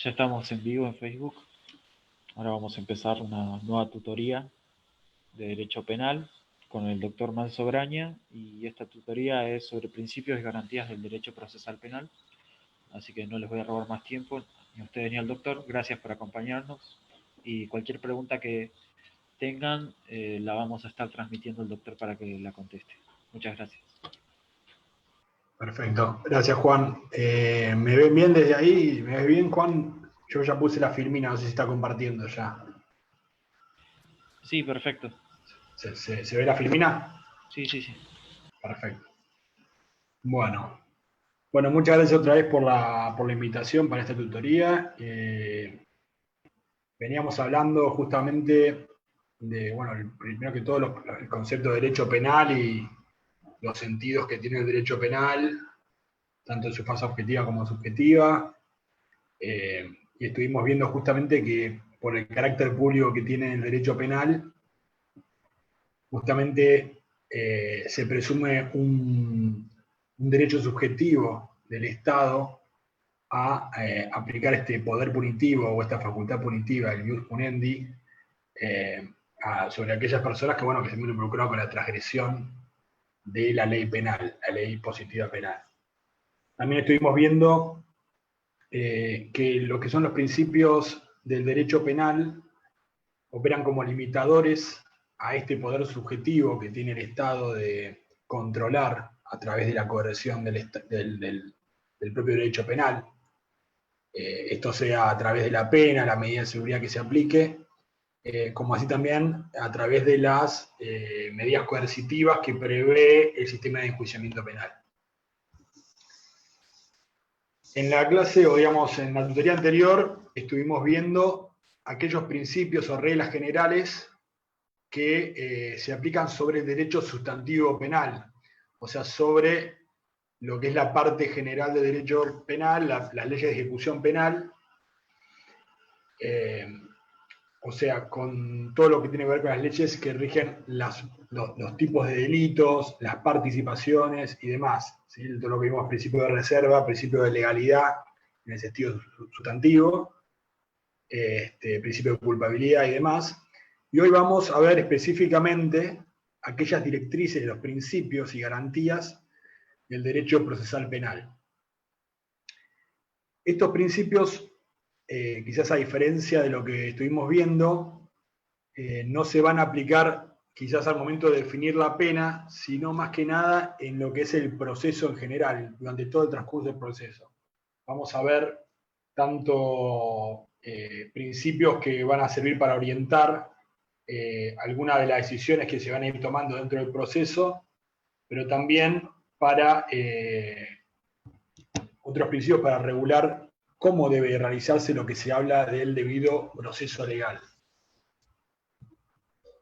Ya estamos en vivo en Facebook. Ahora vamos a empezar una nueva tutoría de Derecho Penal con el doctor Manso Graña, y esta tutoría es sobre principios y garantías del derecho procesal penal. Así que no les voy a robar más tiempo, ni a ustedes ni al doctor. Gracias por acompañarnos, y cualquier pregunta que tengan la vamos a estar transmitiendo al doctor para que la conteste. Muchas gracias. Perfecto, gracias Juan. ¿Me ven bien desde ahí? ¿Me ves bien, Juan? Yo ya puse la filmina, no sé si está compartiendo ya. Sí, perfecto. ¿Se ve la filmina? Sí, sí, sí. Perfecto. Bueno, muchas gracias otra vez por la invitación para esta tutoría. Veníamos hablando justamente de, primero que todo, el concepto de derecho penal y los sentidos que tiene el derecho penal, tanto en su fase objetiva como subjetiva. Y estuvimos viendo justamente que por el carácter público que tiene el derecho penal, justamente se presume un derecho subjetivo del Estado a aplicar este poder punitivo o esta facultad punitiva, el ius puniendi, sobre aquellas personas que se ven involucradas con la transgresión de la ley penal, la ley positiva penal. También estuvimos viendo que lo que son los principios del derecho penal operan como limitadores a este poder subjetivo que tiene el Estado de controlar a través de la coerción del propio derecho penal. Esto sea a través de la pena, la medida de seguridad que se aplique, como así también a través de las medidas coercitivas que prevé el sistema de enjuiciamiento penal. En la clase, o digamos, en la tutoría anterior, estuvimos viendo aquellos principios o reglas generales que se aplican sobre el derecho sustantivo penal, o sea, sobre lo que es la parte general de derecho penal, las leyes de ejecución penal, o sea, con todo lo que tiene que ver con las leyes que rigen los tipos de delitos, las participaciones y demás. ¿Sí? Todo lo que vimos, principio de reserva, principio de legalidad, en el sentido sustantivo, principio de culpabilidad y demás. Y hoy vamos a ver específicamente aquellas directrices, los principios y garantías del derecho procesal penal. Estos principios, quizás a diferencia de lo que estuvimos viendo, no se van a aplicar quizás al momento de definir la pena, sino más que nada en lo que es el proceso en general, durante todo el transcurso del proceso. Vamos a ver tanto principios que van a servir para orientar algunas de las decisiones que se van a ir tomando dentro del proceso, pero también para otros principios para regular cómo debe realizarse lo que se habla del debido proceso legal.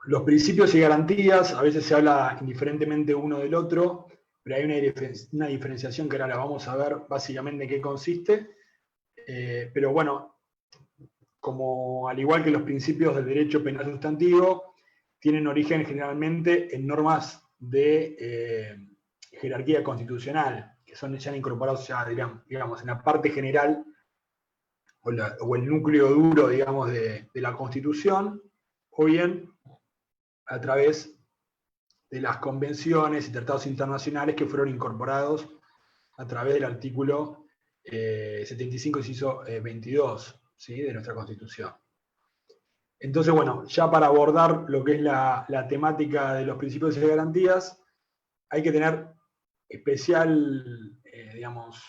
Los principios y garantías, a veces se habla indiferentemente uno del otro, pero hay una diferenciación que ahora la vamos a ver básicamente en qué consiste. Pero bueno, como al igual que los principios del derecho penal sustantivo, tienen origen generalmente en normas de jerarquía constitucional, que son ya incorporados ya, digamos, en la parte general o el núcleo duro, digamos, de la Constitución, o bien a través de las convenciones y tratados internacionales que fueron incorporados a través del artículo 75, inciso 22, ¿sí? De nuestra Constitución. Entonces, bueno, ya para abordar lo que es la temática de los principios y garantías, hay que tener especial, digamos,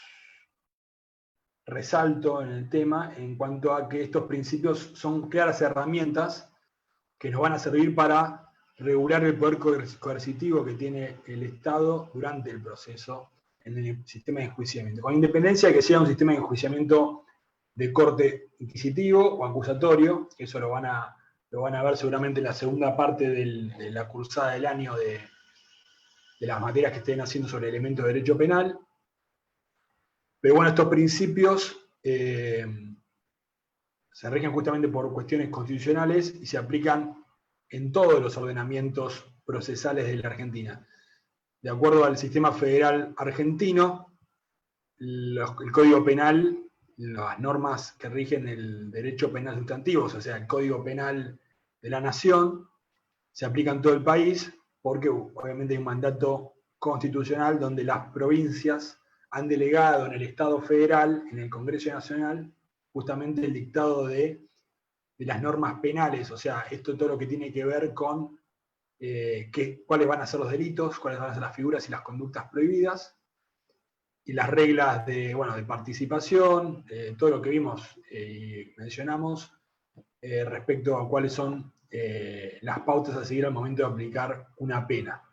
resalto en el tema en cuanto a que estos principios son claras herramientas que nos van a servir para regular el poder coercitivo que tiene el Estado durante el proceso en el sistema de enjuiciamiento, con independencia de que sea un sistema de enjuiciamiento de corte inquisitivo o acusatorio, que eso lo van a ver seguramente en la segunda parte de la cursada del año de las materias que estén haciendo sobre elementos de derecho penal. Pero bueno, estos principios se rigen justamente por cuestiones constitucionales y se aplican en todos los ordenamientos procesales de la Argentina. De acuerdo al sistema federal argentino, el Código Penal las normas que rigen el derecho penal sustantivo, o sea, el Código Penal de la Nación, se aplica en todo el país, porque obviamente hay un mandato constitucional donde las provincias han delegado en el Estado federal, en el Congreso Nacional, justamente el dictado de las normas penales, o sea, esto todo lo que tiene que ver con cuáles van a ser los delitos, cuáles van a ser las figuras y las conductas prohibidas, y las reglas de participación, todo lo que vimos y mencionamos respecto a cuáles son las pautas a seguir al momento de aplicar una pena.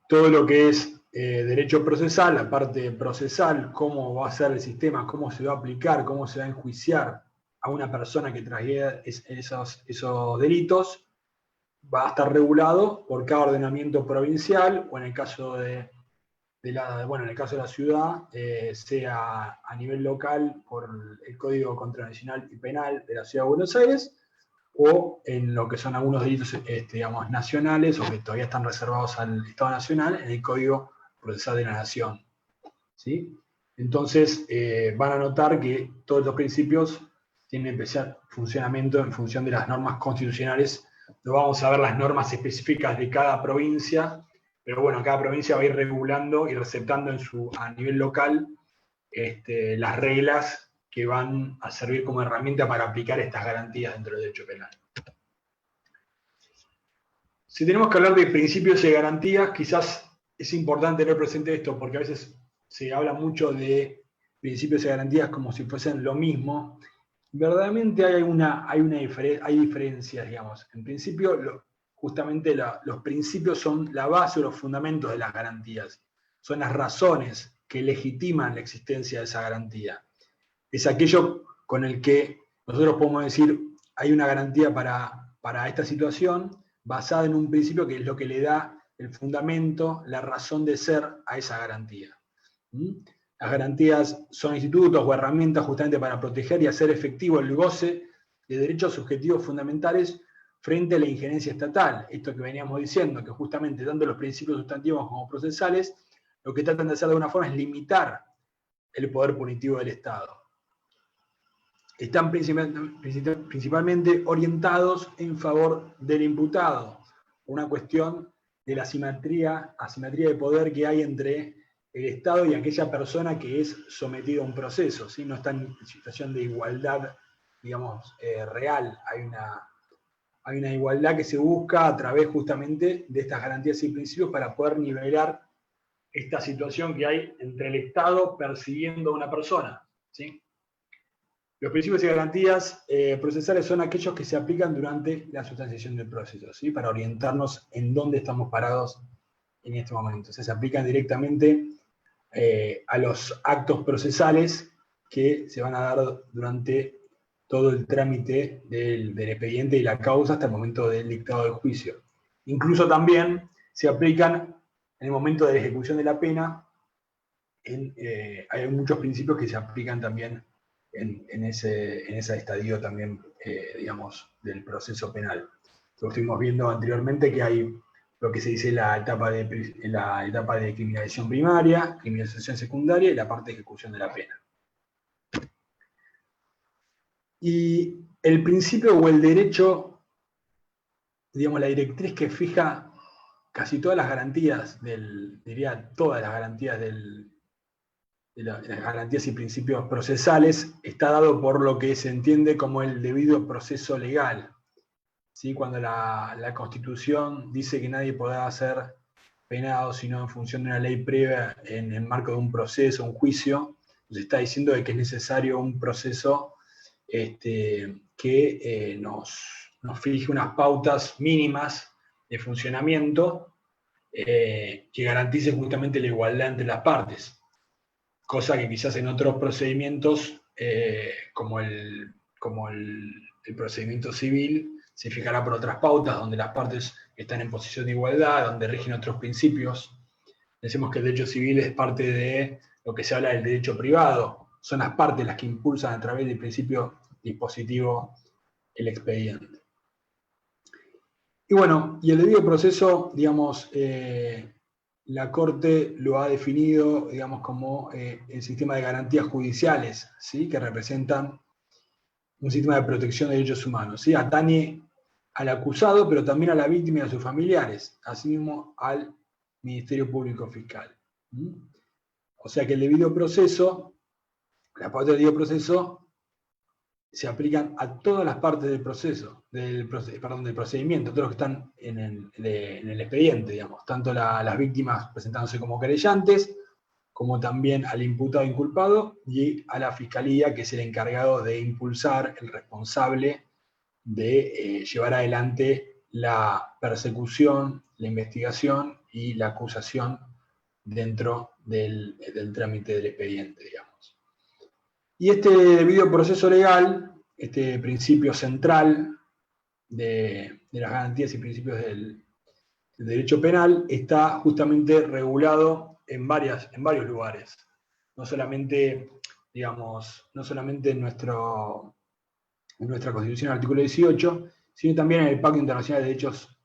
Todo lo que es derecho procesal, la parte procesal, cómo va a ser el sistema, cómo se va a aplicar, cómo se va a enjuiciar a una persona que traiga esos delitos, va a estar regulado por cada ordenamiento provincial, o en el caso de la ciudad, sea a nivel local por el Código Contravencional y Penal de la Ciudad de Buenos Aires, o en lo que son algunos delitos digamos, nacionales, o que todavía están reservados al Estado Nacional, en el Código Procesal de la Nación. ¿Sí? Entonces, van a notar que todos estos principios tienen especial funcionamiento en función de las normas constitucionales. No vamos a ver las normas específicas de cada provincia, pero bueno, cada provincia va a ir regulando y receptando a nivel local las reglas que van a servir como herramienta para aplicar estas garantías dentro del derecho penal. Si tenemos que hablar de principios y garantías, quizás es importante tener presente esto, porque a veces se habla mucho de principios y garantías como si fuesen lo mismo. Verdaderamente hay diferencias, digamos. En principio, justamente los principios son la base o los fundamentos de las garantías. Son las razones que legitiman la existencia de esa garantía. Es aquello con el que nosotros podemos decir hay una garantía para esta situación basada en un principio que es lo que le da el fundamento, la razón de ser a esa garantía. Las garantías son institutos o herramientas justamente para proteger y hacer efectivo el goce de derechos subjetivos fundamentales frente a la injerencia estatal. Esto que veníamos diciendo, que justamente tanto los principios sustantivos como procesales, lo que tratan de hacer de alguna forma es limitar el poder punitivo del Estado. Están principalmente orientados en favor del imputado, una cuestión de la asimetría de poder que hay entre el Estado y aquella persona que es sometida a un proceso, ¿sí? No están en situación de igualdad, digamos, real. Hay una igualdad que se busca a través justamente de estas garantías y principios para poder nivelar esta situación que hay entre el Estado persiguiendo a una persona, ¿sí? Los principios y garantías procesales son aquellos que se aplican durante la sustanciación del proceso, ¿sí? Para orientarnos en dónde estamos parados en este momento. O sea, se aplican directamente a los actos procesales que se van a dar durante todo el trámite del expediente y la causa hasta el momento del dictado del juicio. Incluso también se aplican en el momento de la ejecución de la pena. Hay muchos principios que se aplican también en ese estadio también, digamos, del proceso penal. Lo estuvimos viendo anteriormente que hay lo que se dice la etapa de criminalización primaria, criminalización secundaria y la parte de ejecución de la pena. Y el principio o el derecho, digamos, la directriz que fija casi todas las garantías diría todas las garantías de las garantías y principios procesales, está dado por lo que se entiende como el debido proceso legal. ¿Sí? Cuando la Constitución dice que nadie podrá ser penado sino en función de una ley previa en el marco de un proceso, un juicio, nos está diciendo de que es necesario un proceso que nos fije unas pautas mínimas de funcionamiento que garantice justamente la igualdad entre las partes. Cosa que quizás en otros procedimientos, como el procedimiento civil, se fijará por otras pautas, donde las partes están en posición de igualdad, donde rigen otros principios. Decimos que el derecho civil es parte de lo que se habla del derecho privado. Son las partes las que impulsan a través del principio dispositivo el expediente. Y bueno, y el debido proceso, digamos, la Corte lo ha definido, digamos, como el sistema de garantías judiciales, ¿sí? Que representan un sistema de protección de derechos humanos, ¿sí? Atañe al acusado, pero también a la víctima y a sus familiares, asimismo al Ministerio Público Fiscal. ¿Mm? O sea que el debido proceso, las pautas del debido proceso se aplican a todas las partes del proceso, del procedimiento, todos los que están en el expediente, digamos, tanto las víctimas presentándose como querellantes, como también al imputado o inculpado y a la fiscalía, que es el encargado de impulsar, el responsable de llevar adelante la persecución, la investigación y la acusación dentro del trámite del expediente, digamos. Y este debido proceso legal, este principio central de las garantías y principios del derecho penal, está justamente regulado en varios lugares. No solamente, digamos, no solamente en nuestra Constitución, artículo 18, sino también en el Pacto Internacional de Derechos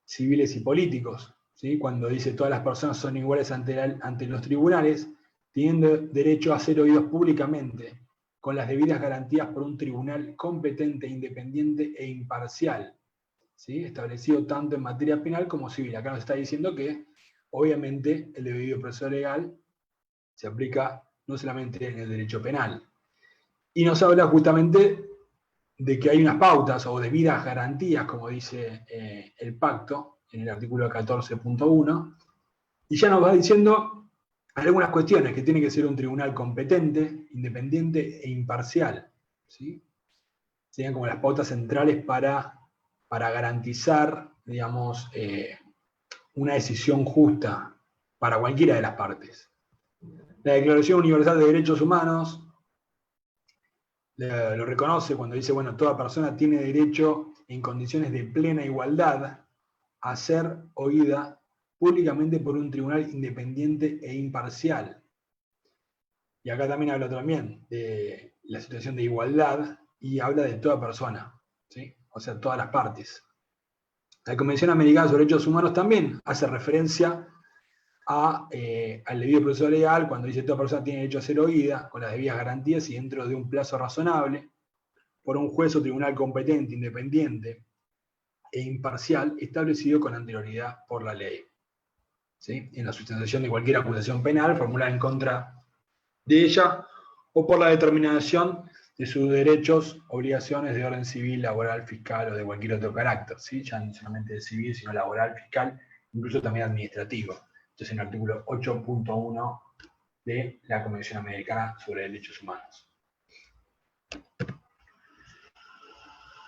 Civiles y Políticos, ¿sí? Cuando dice todas las personas son iguales ante los tribunales, teniendo derecho a ser oídos públicamente, con las debidas garantías por un tribunal competente, independiente e imparcial, ¿sí? Establecido tanto en materia penal como civil. Acá nos está diciendo que, obviamente, el debido proceso legal se aplica no solamente en el derecho penal. Y nos habla justamente de que hay unas pautas o debidas garantías, como dice el pacto, en el artículo 14.1, y ya nos va diciendo algunas cuestiones, que tiene que ser un tribunal competente, independiente e imparcial, ¿sí? Serían como las pautas centrales para garantizar, digamos, una decisión justa para cualquiera de las partes. La Declaración Universal de Derechos Humanos lo reconoce cuando dice, bueno, toda persona tiene derecho en condiciones de plena igualdad a ser oída públicamente por un tribunal independiente e imparcial. Y acá también habla también de la situación de igualdad y habla de toda persona, ¿sí? O sea, todas las partes. La Convención Americana sobre Derechos Humanos también hace referencia al debido proceso legal, cuando dice toda persona tiene derecho a ser oída con las debidas garantías y dentro de un plazo razonable por un juez o tribunal competente, independiente e imparcial establecido con anterioridad por la ley, ¿sí? En la sustentación de cualquier acusación penal formulada en contra de ella o por la determinación de sus derechos, obligaciones de orden civil, laboral, fiscal o de cualquier otro carácter, ¿sí? Ya no solamente de civil, sino laboral, fiscal, incluso también administrativo. Entonces, en el artículo 8.1 de la Convención Americana sobre Derechos Humanos.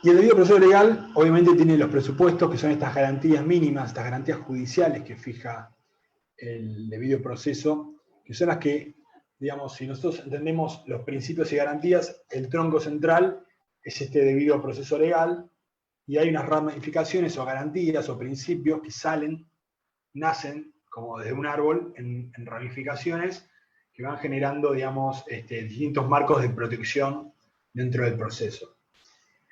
Y el debido proceso legal, obviamente, tiene los presupuestos, que son estas garantías mínimas, estas garantías judiciales que fija el debido proceso, que son las que, digamos, si nosotros entendemos los principios y garantías, el tronco central es este debido proceso legal, y hay unas ramificaciones o garantías o principios que nacen como desde un árbol en ramificaciones que van generando, digamos, distintos marcos de protección dentro del proceso.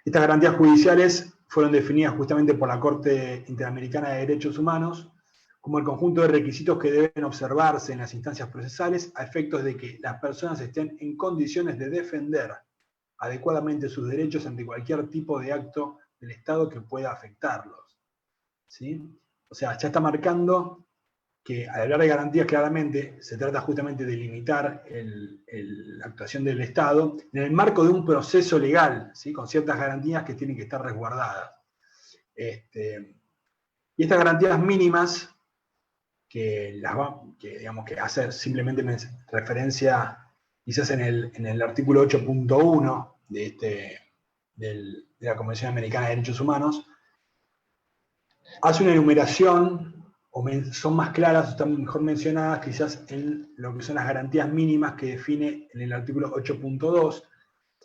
Estas garantías judiciales fueron definidas justamente por la Corte Interamericana de Derechos Humanos como el conjunto de requisitos que deben observarse en las instancias procesales a efectos de que las personas estén en condiciones de defender adecuadamente sus derechos ante cualquier tipo de acto del Estado que pueda afectarlos, ¿sí? O sea, ya está marcando que al hablar de garantías claramente se trata justamente de limitar la actuación del Estado en el marco de un proceso legal, ¿sí? Con ciertas garantías que tienen que estar resguardadas. Y estas garantías mínimas, digamos, que hace simplemente referencia quizás en el artículo 8.1 de la Convención Americana de Derechos Humanos, hace una enumeración, o son más claras, o están mejor mencionadas quizás en lo que son las garantías mínimas que define en el artículo 8.2,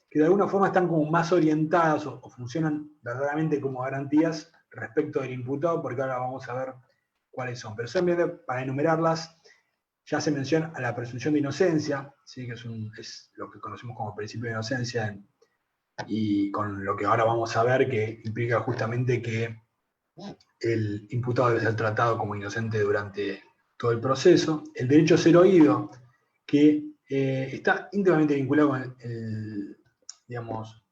que de alguna forma están como más orientadas o funcionan verdaderamente como garantías respecto del imputado, porque ahora vamos a ver cuáles son. Pero solamente para enumerarlas, ya se menciona a la presunción de inocencia, ¿sí? Que es lo que conocemos como principio de inocencia, y con lo que ahora vamos a ver, que implica justamente que el imputado debe ser tratado como inocente durante todo el proceso. El derecho a ser oído, que está íntimamente vinculado con digamos,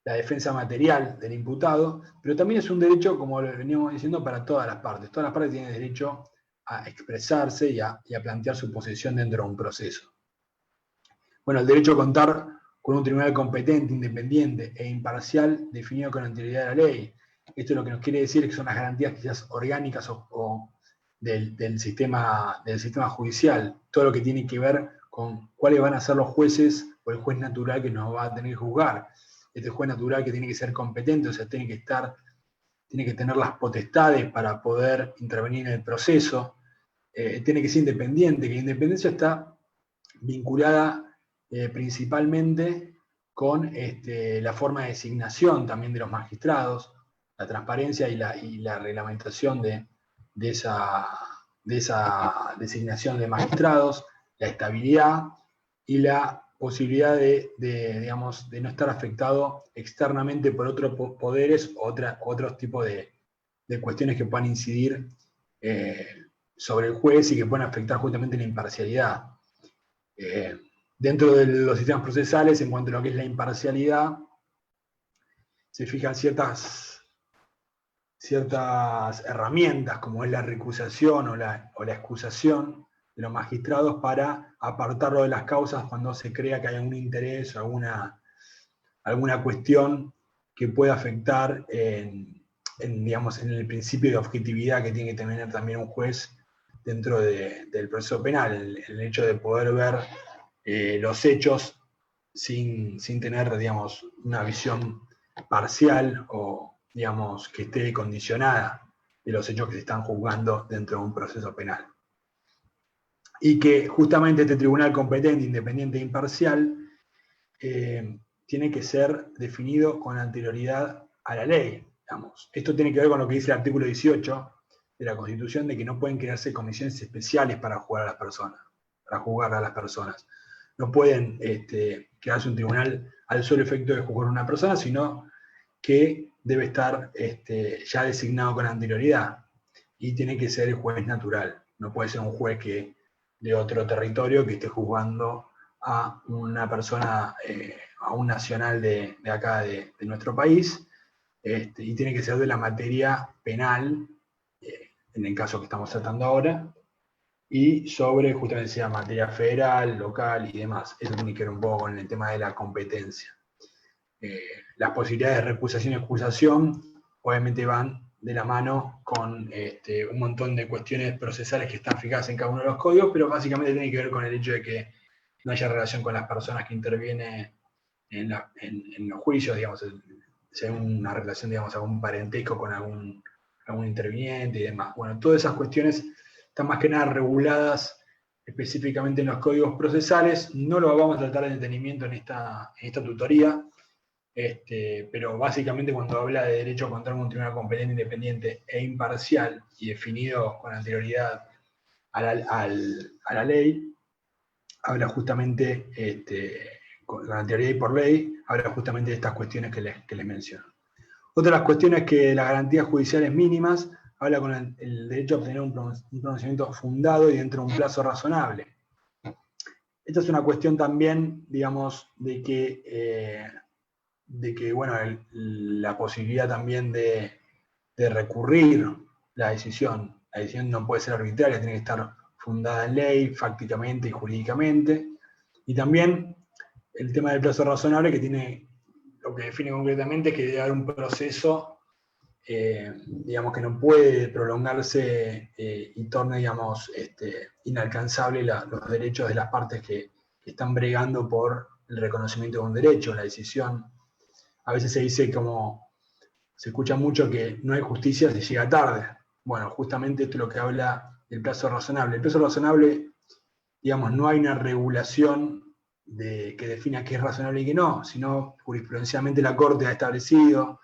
la defensa material del imputado, pero también es un derecho, como lo veníamos diciendo, para todas las partes. Todas las partes tienen derecho a expresarse y a plantear su posición dentro de un proceso. Bueno, el derecho a contar con un tribunal competente, independiente e imparcial definido con anterioridad a la ley. Esto lo que nos quiere decir es que son las garantías quizás orgánicas o del sistema judicial, todo lo que tiene que ver con cuáles van a ser los jueces o el juez natural que nos va a tener que juzgar. Este juez natural que tiene que ser competente, o sea, tiene que tener las potestades para poder intervenir en el proceso, tiene que ser independiente, que la independencia está vinculada principalmente con la forma de designación también de los magistrados, la transparencia y la reglamentación de esa designación de magistrados, la estabilidad y la posibilidad digamos, de no estar afectado externamente por otros poderes o otros tipos de cuestiones que puedan incidir sobre el juez y que puedan afectar justamente la imparcialidad. Dentro de los sistemas procesales, en cuanto a lo que es la imparcialidad, se fijan ciertas herramientas, como es la recusación o la excusación de los magistrados para apartarlo de las causas cuando se crea que hay algún interés o alguna cuestión que pueda afectar digamos, en el principio de objetividad que tiene que tener también un juez dentro del proceso penal, el hecho de poder ver los hechos sin tener, digamos, una visión parcial o, digamos, que esté condicionada de los hechos que se están juzgando dentro de un proceso penal. Y que justamente este tribunal competente, independiente e imparcial tiene que ser definido con anterioridad a la ley. Digamos. Esto tiene que ver con lo que dice el artículo 18 de la Constitución, de que no pueden crearse comisiones especiales para juzgar a las personas. No pueden crearse un tribunal al solo efecto de juzgar a una persona, sino que debe estar ya designado con anterioridad y tiene que ser el juez natural. No puede ser un juez de otro territorio que esté juzgando a una persona, a un nacional de acá de nuestro país, y tiene que ser de la materia penal, en el caso que estamos tratando ahora, y sobre justamente sea materia federal, local y demás. Eso tiene que ver un poco con el tema de la competencia. Las posibilidades de recusación y excusación obviamente van de la mano con un montón de cuestiones procesales que están fijadas en cada uno de los códigos, pero básicamente tiene que ver con el hecho de que no haya relación con las personas que intervienen en los juicios, digamos, si hay una relación, digamos, algún parentesco con algún interviniente y demás. Bueno, todas esas cuestiones están más que nada reguladas específicamente en los códigos procesales. No lo vamos a tratar en detenimiento en esta tutoría, pero básicamente cuando habla de derecho a contar con un tribunal competente, independiente e imparcial y definido con anterioridad a la ley, habla justamente, con anterioridad y por ley, habla justamente de estas cuestiones que les menciono. Otra de las cuestiones que las garantías judiciales mínimas habla con el derecho a obtener un pronunciamiento fundado y dentro de un plazo razonable. Esta es una cuestión también, digamos, de que bueno, la posibilidad también de recurrir la decisión. La decisión no puede ser arbitraria, tiene que estar fundada en ley, fácticamente y jurídicamente. Y también el tema del plazo razonable, que tiene, lo que define concretamente es que debe haber un proceso, digamos, que no puede prolongarse y torne, digamos, inalcanzable los derechos de las partes que están bregando por el reconocimiento de un derecho, la decisión. A veces se dice se escucha mucho que no hay justicia si llega tarde. Bueno, justamente esto es lo que habla del plazo razonable. El plazo razonable, digamos, no hay una regulación que defina qué es razonable y qué no, sino jurisprudencialmente la Corte ha establecido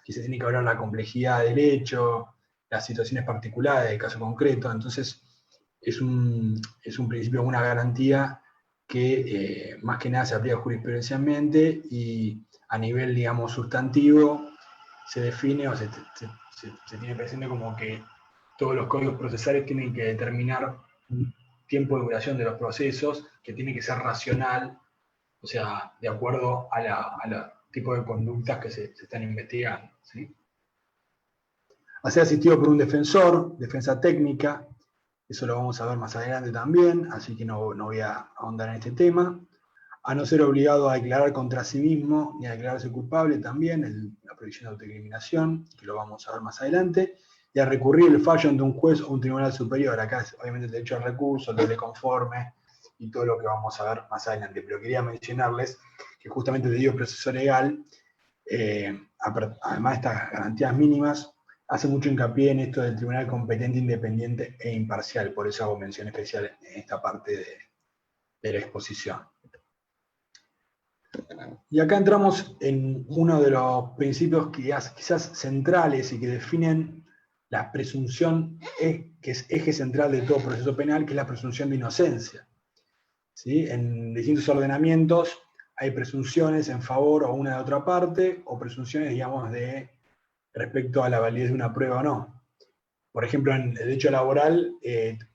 que se tiene que hablar la complejidad del hecho, las situaciones particulares del caso concreto. Entonces, es un principio, una garantía que más que nada se aplica jurisprudencialmente y a nivel, digamos, sustantivo, se define o se tiene presente como que todos los códigos procesales tienen que determinar un tiempo de duración de los procesos que tiene que ser racional, o sea, de acuerdo a los tipos de conductas que se están investigando, ¿sí? A ser asistido por un defensor, defensa técnica, eso lo vamos a ver más adelante también, así que no voy a ahondar en este tema. A no ser obligado a declarar contra sí mismo ni a declararse culpable también, la prohibición de autoincriminación, que lo vamos a ver más adelante, y a recurrir el fallo ante un juez o un tribunal superior. Acá es obviamente el derecho al recurso, el doble conforme y todo lo que vamos a ver más adelante. Pero quería mencionarles que justamente el debido proceso legal, además de estas garantías mínimas, hace mucho hincapié en esto del tribunal competente, independiente e imparcial. Por eso hago mención especial en esta parte de la exposición. Y acá entramos en uno de los principios quizás centrales y que definen la presunción, que es eje central de todo proceso penal, que es la presunción de inocencia. ¿Sí? En distintos ordenamientos hay presunciones en favor o una de otra parte, o presunciones, digamos, respecto a la validez de una prueba o no. Por ejemplo, en el derecho laboral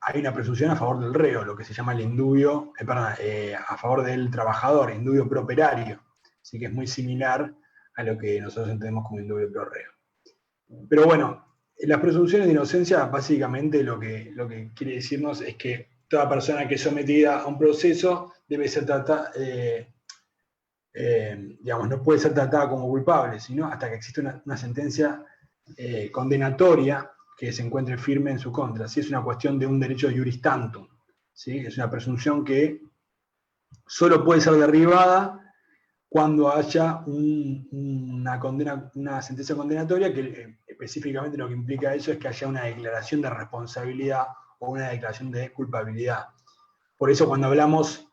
hay una presunción a favor del reo, lo que se llama el indubio, a favor del trabajador, indubio pro operario. Así que es muy similar a lo que nosotros entendemos como indubio pro reo. Pero bueno, las presunciones de inocencia básicamente lo que quiere decirnos es que toda persona que es sometida a un proceso debe ser tratada, digamos, no puede ser tratada como culpable, sino hasta que existe una sentencia condenatoria que se encuentre firme en su contra. ¿Sí? Es una cuestión de un derecho iuris tantum, ¿sí? Es una presunción que solo puede ser derribada cuando haya una sentencia condenatoria, que específicamente lo que implica eso es que haya una declaración de responsabilidad o una declaración de culpabilidad. Por eso cuando hablamos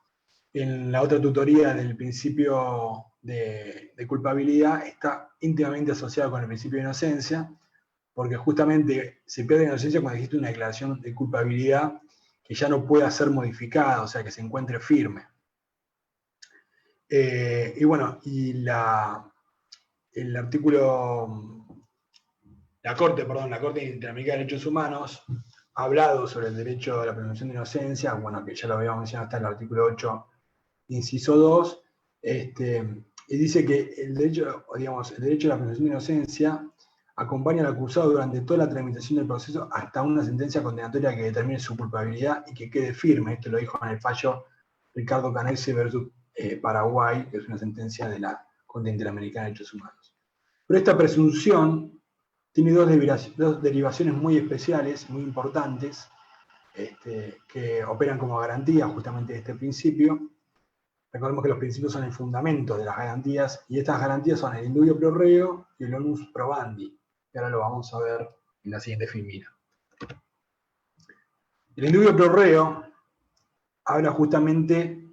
en la otra tutoría del principio de culpabilidad, está íntimamente asociado con el principio de inocencia, porque justamente se pierde la inocencia cuando existe una declaración de culpabilidad que ya no pueda ser modificada, o sea, que se encuentre firme. Y bueno, el artículo, la Corte Interamericana de Derechos Humanos ha hablado sobre el derecho a la presunción de inocencia, bueno, que ya lo habíamos mencionado hasta el artículo 8, inciso 2, y dice que el derecho a la presunción de inocencia acompaña al acusado durante toda la tramitación del proceso hasta una sentencia condenatoria que determine su culpabilidad y que quede firme. Esto lo dijo en el fallo Ricardo Canese versus Paraguay, que es una sentencia de la Corte Interamericana de Derechos Humanos. Pero esta presunción tiene dos derivaciones muy especiales, muy importantes, que operan como garantía justamente de este principio. Recordemos que los principios son el fundamento de las garantías, y estas garantías son el indubio pro reo y el onus probandi, que ahora lo vamos a ver en la siguiente filmina. El indubio pro reo habla justamente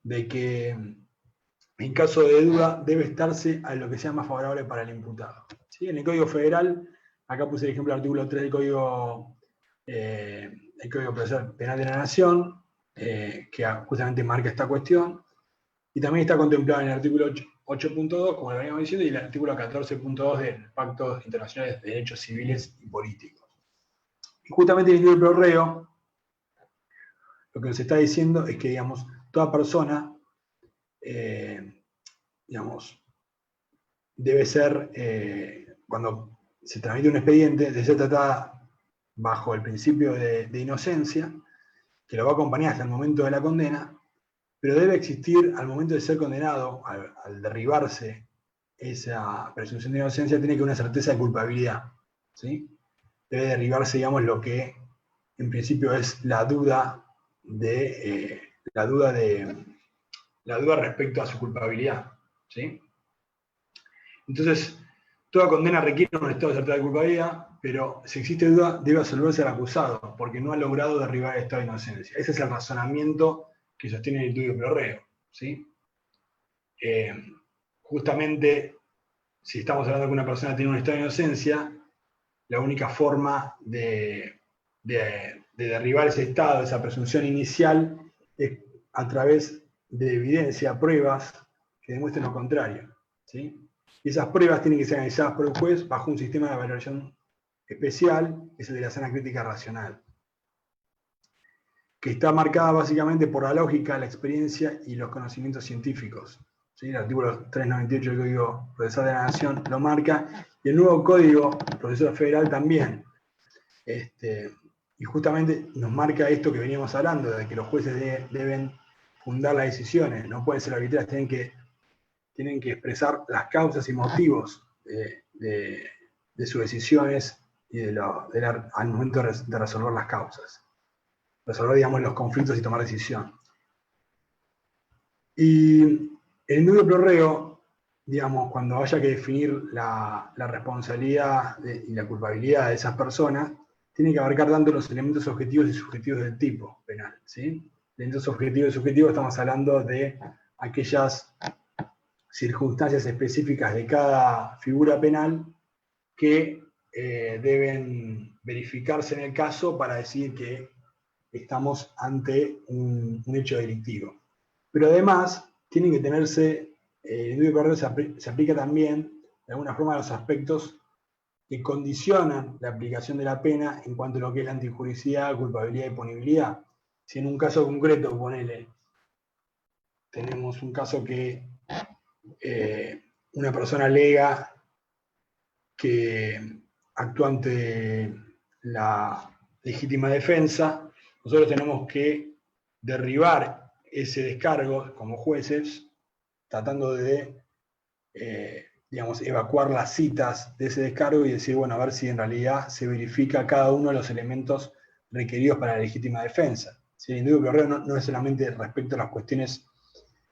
de que en caso de duda debe estarse a lo que sea más favorable para el imputado. ¿Sí? En el Código Federal, acá puse el ejemplo del artículo 3 del Código Procesal Penal de la Nación, que justamente marca esta cuestión, y también está contemplado en el artículo 8.2, como lo habíamos diciendo, y el artículo 14.2 del Pacto Internacional de Derechos Civiles y Políticos. Y justamente el indubio pro reo lo que nos está diciendo es que, digamos, toda persona, debe ser, cuando se tramite un expediente, debe ser tratada bajo el principio de inocencia, que lo va a acompañar hasta el momento de la condena, pero debe existir al momento de ser condenado, al derribarse esa presunción de inocencia, tiene que haber una certeza de culpabilidad, ¿sí? Debe derribarse, digamos, lo que en principio es la duda respecto a su culpabilidad, ¿sí? Entonces, toda condena requiere un estado de certeza de culpabilidad, pero si existe duda, debe absolverse al acusado, porque no ha logrado derribar el estado de inocencia. Ese es el razonamiento que sostiene el indubio pro reo, ¿sí? Justamente, si estamos hablando de que una persona tiene un estado de inocencia, la única forma de derribar ese estado, esa presunción inicial, es a través de evidencia, pruebas que demuestren lo contrario, ¿sí? Y esas pruebas tienen que ser analizadas por el juez bajo un sistema de valoración especial es el de la sana crítica racional, que está marcada básicamente por la lógica, la experiencia y los conocimientos científicos. ¿Sí? El artículo 398 del Código Procesal de la Nación lo marca, y el nuevo Código Procesal Federal también. Y justamente nos marca esto que veníamos hablando, de que los jueces deben fundar las decisiones, no pueden ser arbitrarias, tienen que expresar las causas y motivos de sus decisiones y al momento de resolver las causas. Resolver, digamos, los conflictos y tomar decisión. Y el indubio pro reo, digamos, cuando haya que definir la responsabilidad y la culpabilidad de esas personas, tiene que abarcar tanto los elementos objetivos y subjetivos del tipo penal, ¿sí? Elementos objetivos y subjetivos estamos hablando de aquellas circunstancias específicas de cada figura penal que deben verificarse en el caso para decir que estamos ante un hecho delictivo. Pero además, tienen que tenerse, el indubio pro reo se aplica también, de alguna forma, a los aspectos que condicionan la aplicación de la pena en cuanto a lo que es la antijuricidad, culpabilidad y punibilidad. Si en un caso concreto, ponele, tenemos un caso que una persona alega que actúa ante la legítima defensa, nosotros tenemos que derribar ese descargo como jueces, tratando de, digamos, evacuar las citas de ese descargo y decir, bueno, a ver si en realidad se verifica cada uno de los elementos requeridos para la legítima defensa. ¿Sí? El indubio pro reo no es solamente respecto a las cuestiones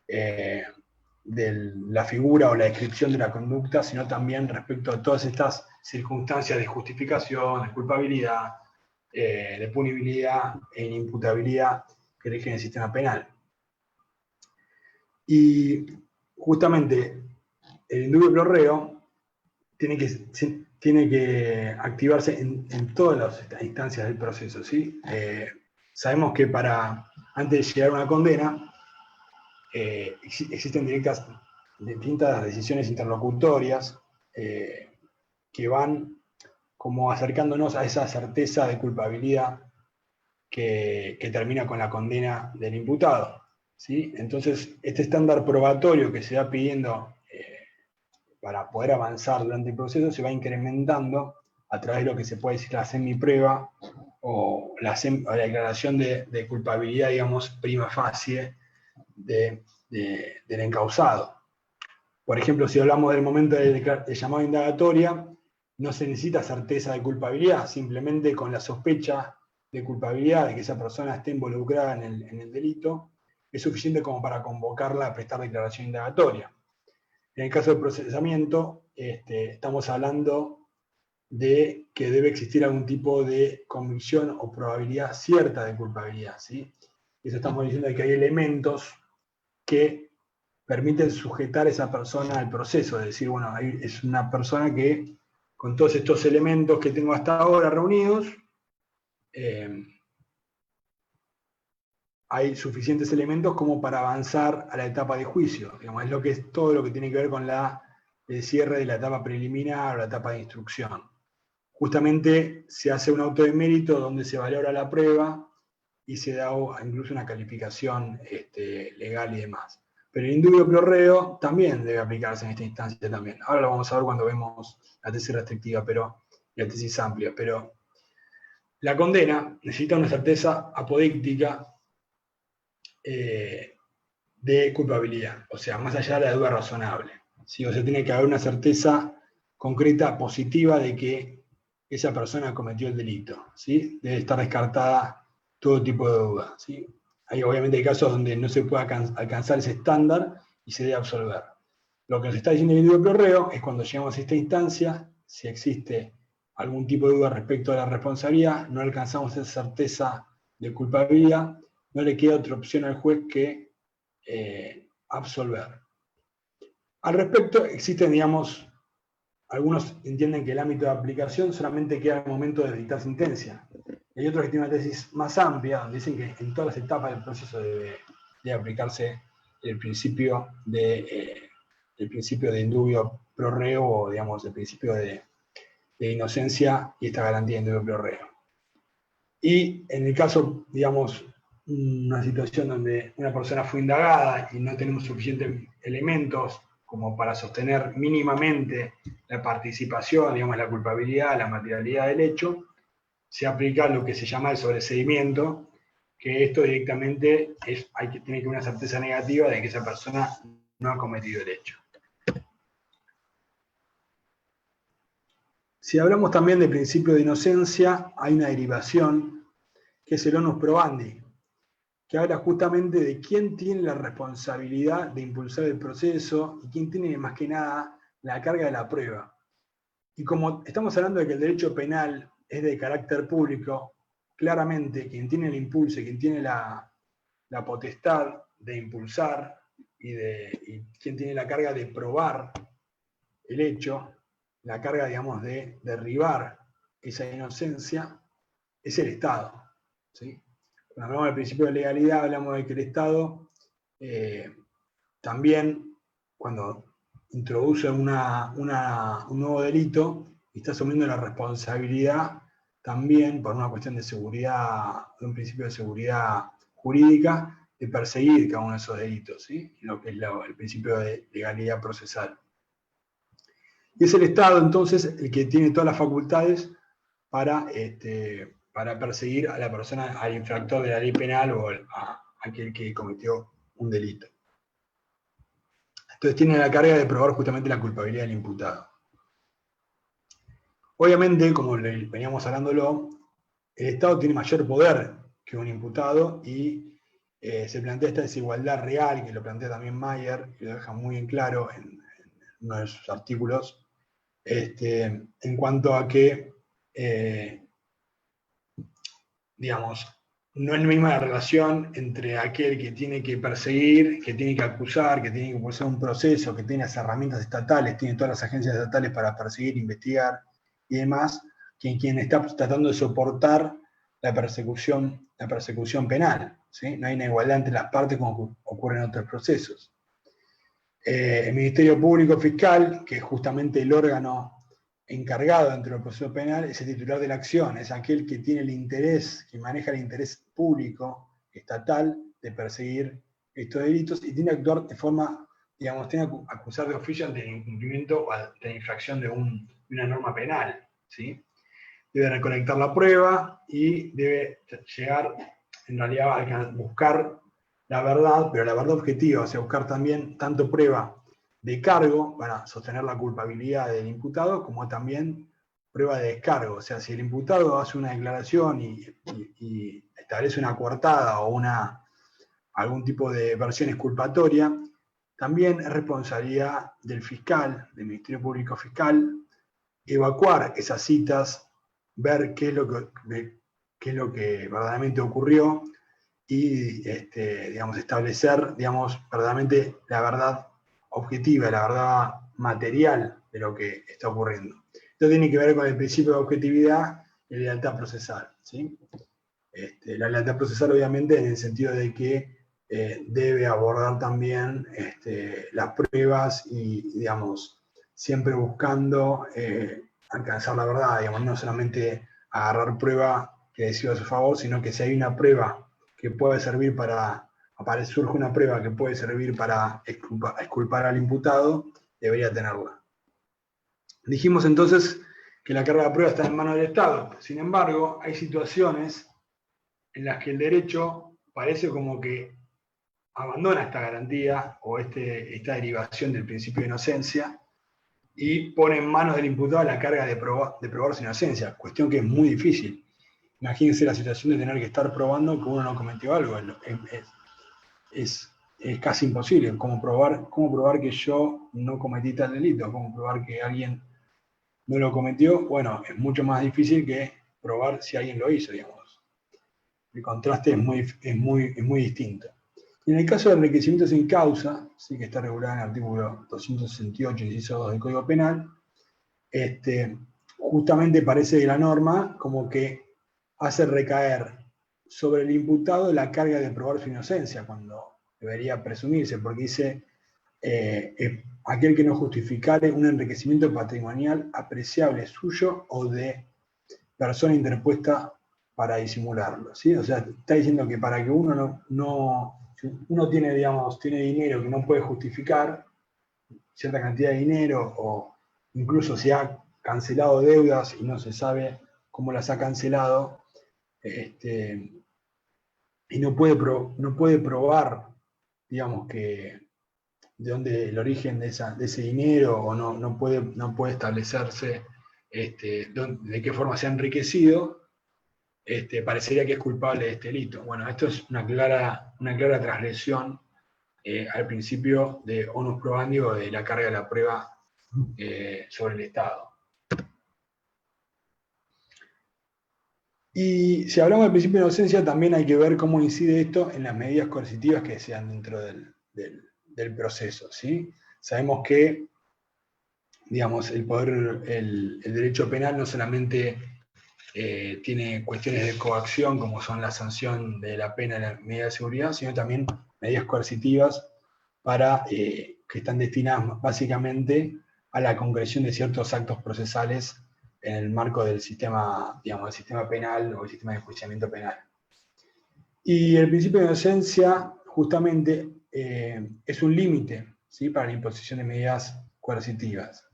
de la figura o la descripción de la conducta, sino también respecto a todas estas circunstancias de justificación, de culpabilidad, de punibilidad e inimputabilidad que rigen el sistema penal. Y justamente el indubio pro reo tiene que activarse en todas las instancias del proceso, ¿sí? Sabemos que antes de llegar a una condena, existen distintas decisiones interlocutorias que van como acercándonos a esa certeza de culpabilidad que termina con la condena del imputado, ¿sí? Entonces, este estándar probatorio que se va pidiendo para poder avanzar durante el proceso se va incrementando a través de lo que se puede decir la semiprueba o la declaración de culpabilidad, digamos, prima facie del encausado. Por ejemplo, si hablamos del momento de llamado indagatoria, no se necesita certeza de culpabilidad, simplemente con la sospecha de culpabilidad de que esa persona esté involucrada en el delito, es suficiente como para convocarla a prestar declaración indagatoria. En el caso del procesamiento, estamos hablando de que debe existir algún tipo de convicción o probabilidad cierta de culpabilidad, ¿sí? Eso estamos diciendo de que hay elementos que permiten sujetar a esa persona al proceso, es decir, bueno, es una persona que con todos estos elementos que tengo hasta ahora reunidos, hay suficientes elementos como para avanzar a la etapa de juicio. Digamos, es todo lo que tiene que ver con el cierre de la etapa preliminar o la etapa de instrucción. Justamente se hace un auto de mérito donde se valora la prueba y se da incluso una calificación legal y demás. Pero el indubio pro reo también debe aplicarse en esta instancia también. Ahora lo vamos a ver cuando vemos la tesis restrictiva y la tesis amplia. Pero la condena necesita una certeza apodíctica de culpabilidad, o sea, más allá de la duda razonable. ¿Sí? O sea, tiene que haber una certeza concreta, positiva, de que esa persona cometió el delito. ¿Sí? Debe estar descartada todo tipo de duda. ¿Sí? Obviamente hay casos donde no se puede alcanzar ese estándar y se debe absolver. Lo que nos está diciendo el indubio pro reo es cuando llegamos a esta instancia, si existe algún tipo de duda respecto a la responsabilidad, no alcanzamos esa certeza de culpabilidad, no le queda otra opción al juez que absolver. Al respecto, existen, digamos, algunos entienden que el ámbito de aplicación solamente queda al momento de dictar sentencia. Y hay otros que tienen una tesis más amplia, donde dicen que en todas las etapas del proceso debe aplicarse el principio de indubio pro reo, o digamos, el principio de de inocencia y esta garantía de indubio pro reo. Y en el caso, digamos, una situación donde una persona fue indagada y no tenemos suficientes elementos como para sostener mínimamente la participación, digamos, la culpabilidad, la materialidad del hecho, se aplica lo que se llama el sobreseimiento, que esto directamente tiene que haber una certeza negativa de que esa persona no ha cometido el hecho. Si hablamos también del principio de inocencia, hay una derivación que es el onus probandi, que habla justamente de quién tiene la responsabilidad de impulsar el proceso y quién tiene más que nada la carga de la prueba. Y como estamos hablando de que el derecho penal es de carácter público, claramente quien tiene el impulso y quien tiene la potestad de impulsar y quien tiene la carga de probar el hecho, la carga, digamos, de derribar esa inocencia, es el Estado. ¿Sí? Cuando hablamos del principio de legalidad, hablamos de que el Estado también, cuando introduce un nuevo delito, está asumiendo la responsabilidad también, por una cuestión de seguridad, de un principio de seguridad jurídica, de perseguir cada uno de esos delitos, ¿sí? Lo que es el principio de legalidad procesal. Y es el Estado, entonces, el que tiene todas las facultades para perseguir a la persona, al infractor de la ley penal o a aquel que cometió un delito. Entonces tiene la carga de probar justamente la culpabilidad del imputado. Obviamente, como veníamos hablándolo, el Estado tiene mayor poder que un imputado y se plantea esta desigualdad real, que lo plantea también Mayer, que lo deja muy en claro en uno de sus artículos, en cuanto a que, digamos, no es la misma la relación entre aquel que tiene que perseguir, que tiene que acusar, que tiene que impulsar un proceso, que tiene las herramientas estatales, tiene todas las agencias estatales para perseguir, investigar y demás, que quien está tratando de soportar la persecución penal. ¿Sí? No hay una igualdad entre las partes como ocurre en otros procesos. El Ministerio Público Fiscal, que es justamente el órgano encargado dentro del proceso penal, es el titular de la acción, es aquel que tiene el interés, que maneja el interés público, estatal, de perseguir estos delitos y tiene que actuar de forma, digamos, tiene que acusar de oficio ante el incumplimiento o ante la infracción de una norma penal, ¿sí? Debe recolectar la prueba y debe llegar, en realidad, a buscar la verdad, pero la verdad objetiva, o sea, buscar también tanto prueba de cargo para sostener la culpabilidad del imputado, como también prueba de descargo. O sea, si el imputado hace una declaración y establece una coartada o algún tipo de versión exculpatoria, también es responsabilidad del fiscal, del Ministerio Público Fiscal, evacuar esas citas, ver qué es lo que verdaderamente ocurrió y digamos, establecer, digamos, verdaderamente la verdad objetiva, la verdad material de lo que está ocurriendo. Esto tiene que ver con el principio de objetividad y la lealtad procesal. ¿Sí? La lealtad procesal, obviamente, en el sentido de que debe abordar también las pruebas y, digamos, siempre buscando alcanzar la verdad, digamos, no solamente agarrar prueba que decida a su favor, sino que si hay una prueba que puede servir surge una prueba que puede servir para exculpar al imputado, debería tenerla. Dijimos entonces que la carga de prueba está en manos del Estado. Sin embargo, hay situaciones en las que el derecho parece como que abandona esta garantía o esta derivación del principio de inocencia y pone en manos del imputado la carga de probar su inocencia, cuestión que es muy difícil. Imagínense la situación de tener que estar probando que uno no cometió algo. Es casi imposible. ¿Cómo probar que yo no cometí tal delito? ¿Cómo probar que alguien no lo cometió? Bueno, es mucho más difícil que probar si alguien lo hizo, digamos. El contraste es muy distinto. Y en el caso de enriquecimiento sin causa, sí que está regulado en el artículo 268, inciso 2 del Código Penal, justamente parece que la norma como que hace recaer sobre el imputado la carga de probar su inocencia, cuando debería presumirse, porque dice, aquel que no justificare un enriquecimiento patrimonial apreciable suyo o de persona interpuesta para disimularlo, ¿sí? O sea, está diciendo que para que uno si uno tiene, digamos, tiene dinero que no puede justificar, cierta cantidad de dinero, o incluso si ha cancelado deudas y no se sabe cómo las ha cancelado, y no puede probar, digamos, que de dónde el origen de ese dinero, o no puede establecerse de qué forma se ha enriquecido, parecería que es culpable de este delito. Bueno, esto es una clara transgresión al principio de onus probandi, o de la carga de la prueba sobre el Estado. Y si hablamos del principio de inocencia, también hay que ver cómo incide esto en las medidas coercitivas que sean dentro del proceso, ¿sí? Sabemos que, digamos, el derecho penal no solamente tiene cuestiones de coacción, como son la sanción de la pena y la medida de seguridad, sino también medidas coercitivas que están destinadas básicamente a la concreción de ciertos actos procesales en el marco del sistema, digamos, del sistema penal o el sistema de enjuiciamiento penal. Y el principio de inocencia, justamente, es un límite, ¿sí?, para la imposición de medidas coercitivas.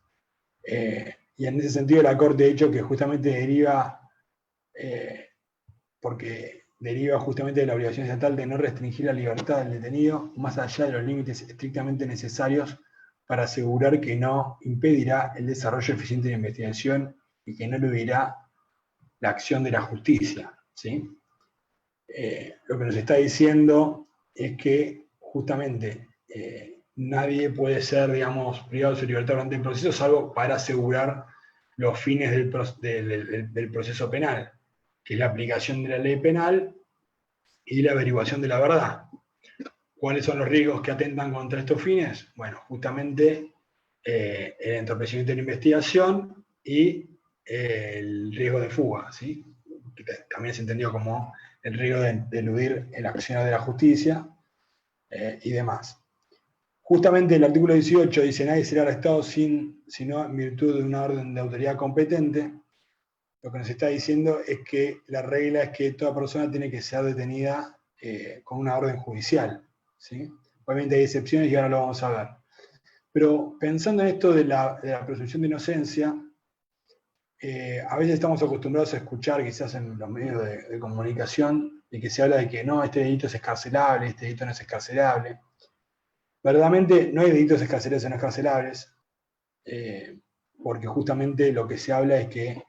Y en ese sentido, la Corte ha dicho que justamente porque deriva justamente de la obligación estatal de no restringir la libertad del detenido más allá de los límites estrictamente necesarios para asegurar que no impedirá el desarrollo eficiente de la investigación y que no eludirá la acción de la justicia, ¿sí? Lo que nos está diciendo es que justamente nadie puede ser, digamos, privado de su libertad durante el proceso, salvo para asegurar los fines del proceso penal, que es la aplicación de la ley penal y la averiguación de la verdad. ¿Cuáles son los riesgos que atentan contra estos fines? Bueno, justamente el entorpecimiento de la investigación y el riesgo de fuga, ¿sí?, que también se entendió como el riesgo de eludir el accionar de la justicia y demás. Justamente el artículo 18 dice: nadie será arrestado sino en virtud de una orden de autoridad competente. Lo que nos está diciendo es que la regla es que toda persona tiene que ser detenida con una orden judicial, ¿sí? Obviamente hay excepciones y ahora lo vamos a ver. Pero pensando en esto de la presunción de inocencia, a veces estamos acostumbrados a escuchar, quizás en los medios de comunicación, de que se habla de que no, este delito es excarcelable, este delito no es excarcelable. Verdaderamente no hay delitos excarcelables o no excarcelables, porque justamente lo que se habla es que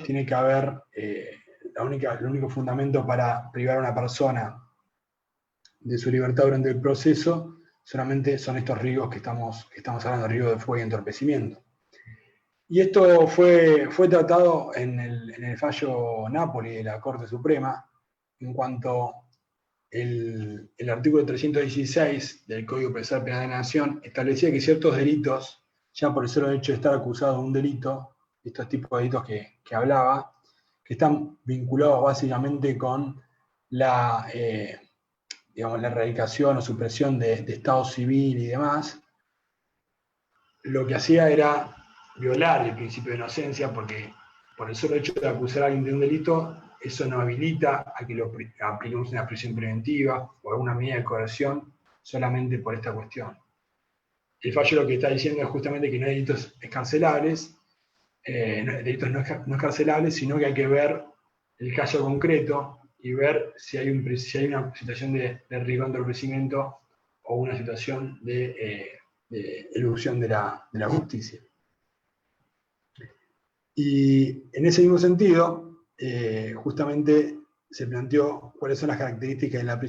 tiene que haber, el único fundamento para privar a una persona de su libertad durante el proceso solamente son estos riesgos que estamos hablando, riesgo de fuga y entorpecimiento. Y esto fue tratado en el fallo Napoli de la Corte Suprema, en cuanto el artículo 316 del Código Procesal Penal de la Nación establecía que ciertos delitos, ya por el solo hecho de estar acusado de un delito, estos tipos de delitos que hablaba, que están vinculados básicamente con la erradicación o supresión de Estado civil y demás, lo que hacía era violar el principio de inocencia, porque por el solo hecho de acusar a alguien de un delito, eso no habilita a que lo apliquemos una prisión preventiva o alguna medida de coerción solamente por esta cuestión. El fallo lo que está diciendo es justamente que no hay delitos excarcelables, delitos no excarcelables, sino que hay que ver el caso concreto y ver si hay una situación de riesgo de entorpecimiento o una situación de elusión de la justicia. Y en ese mismo sentido, justamente se planteó cuáles son las características de la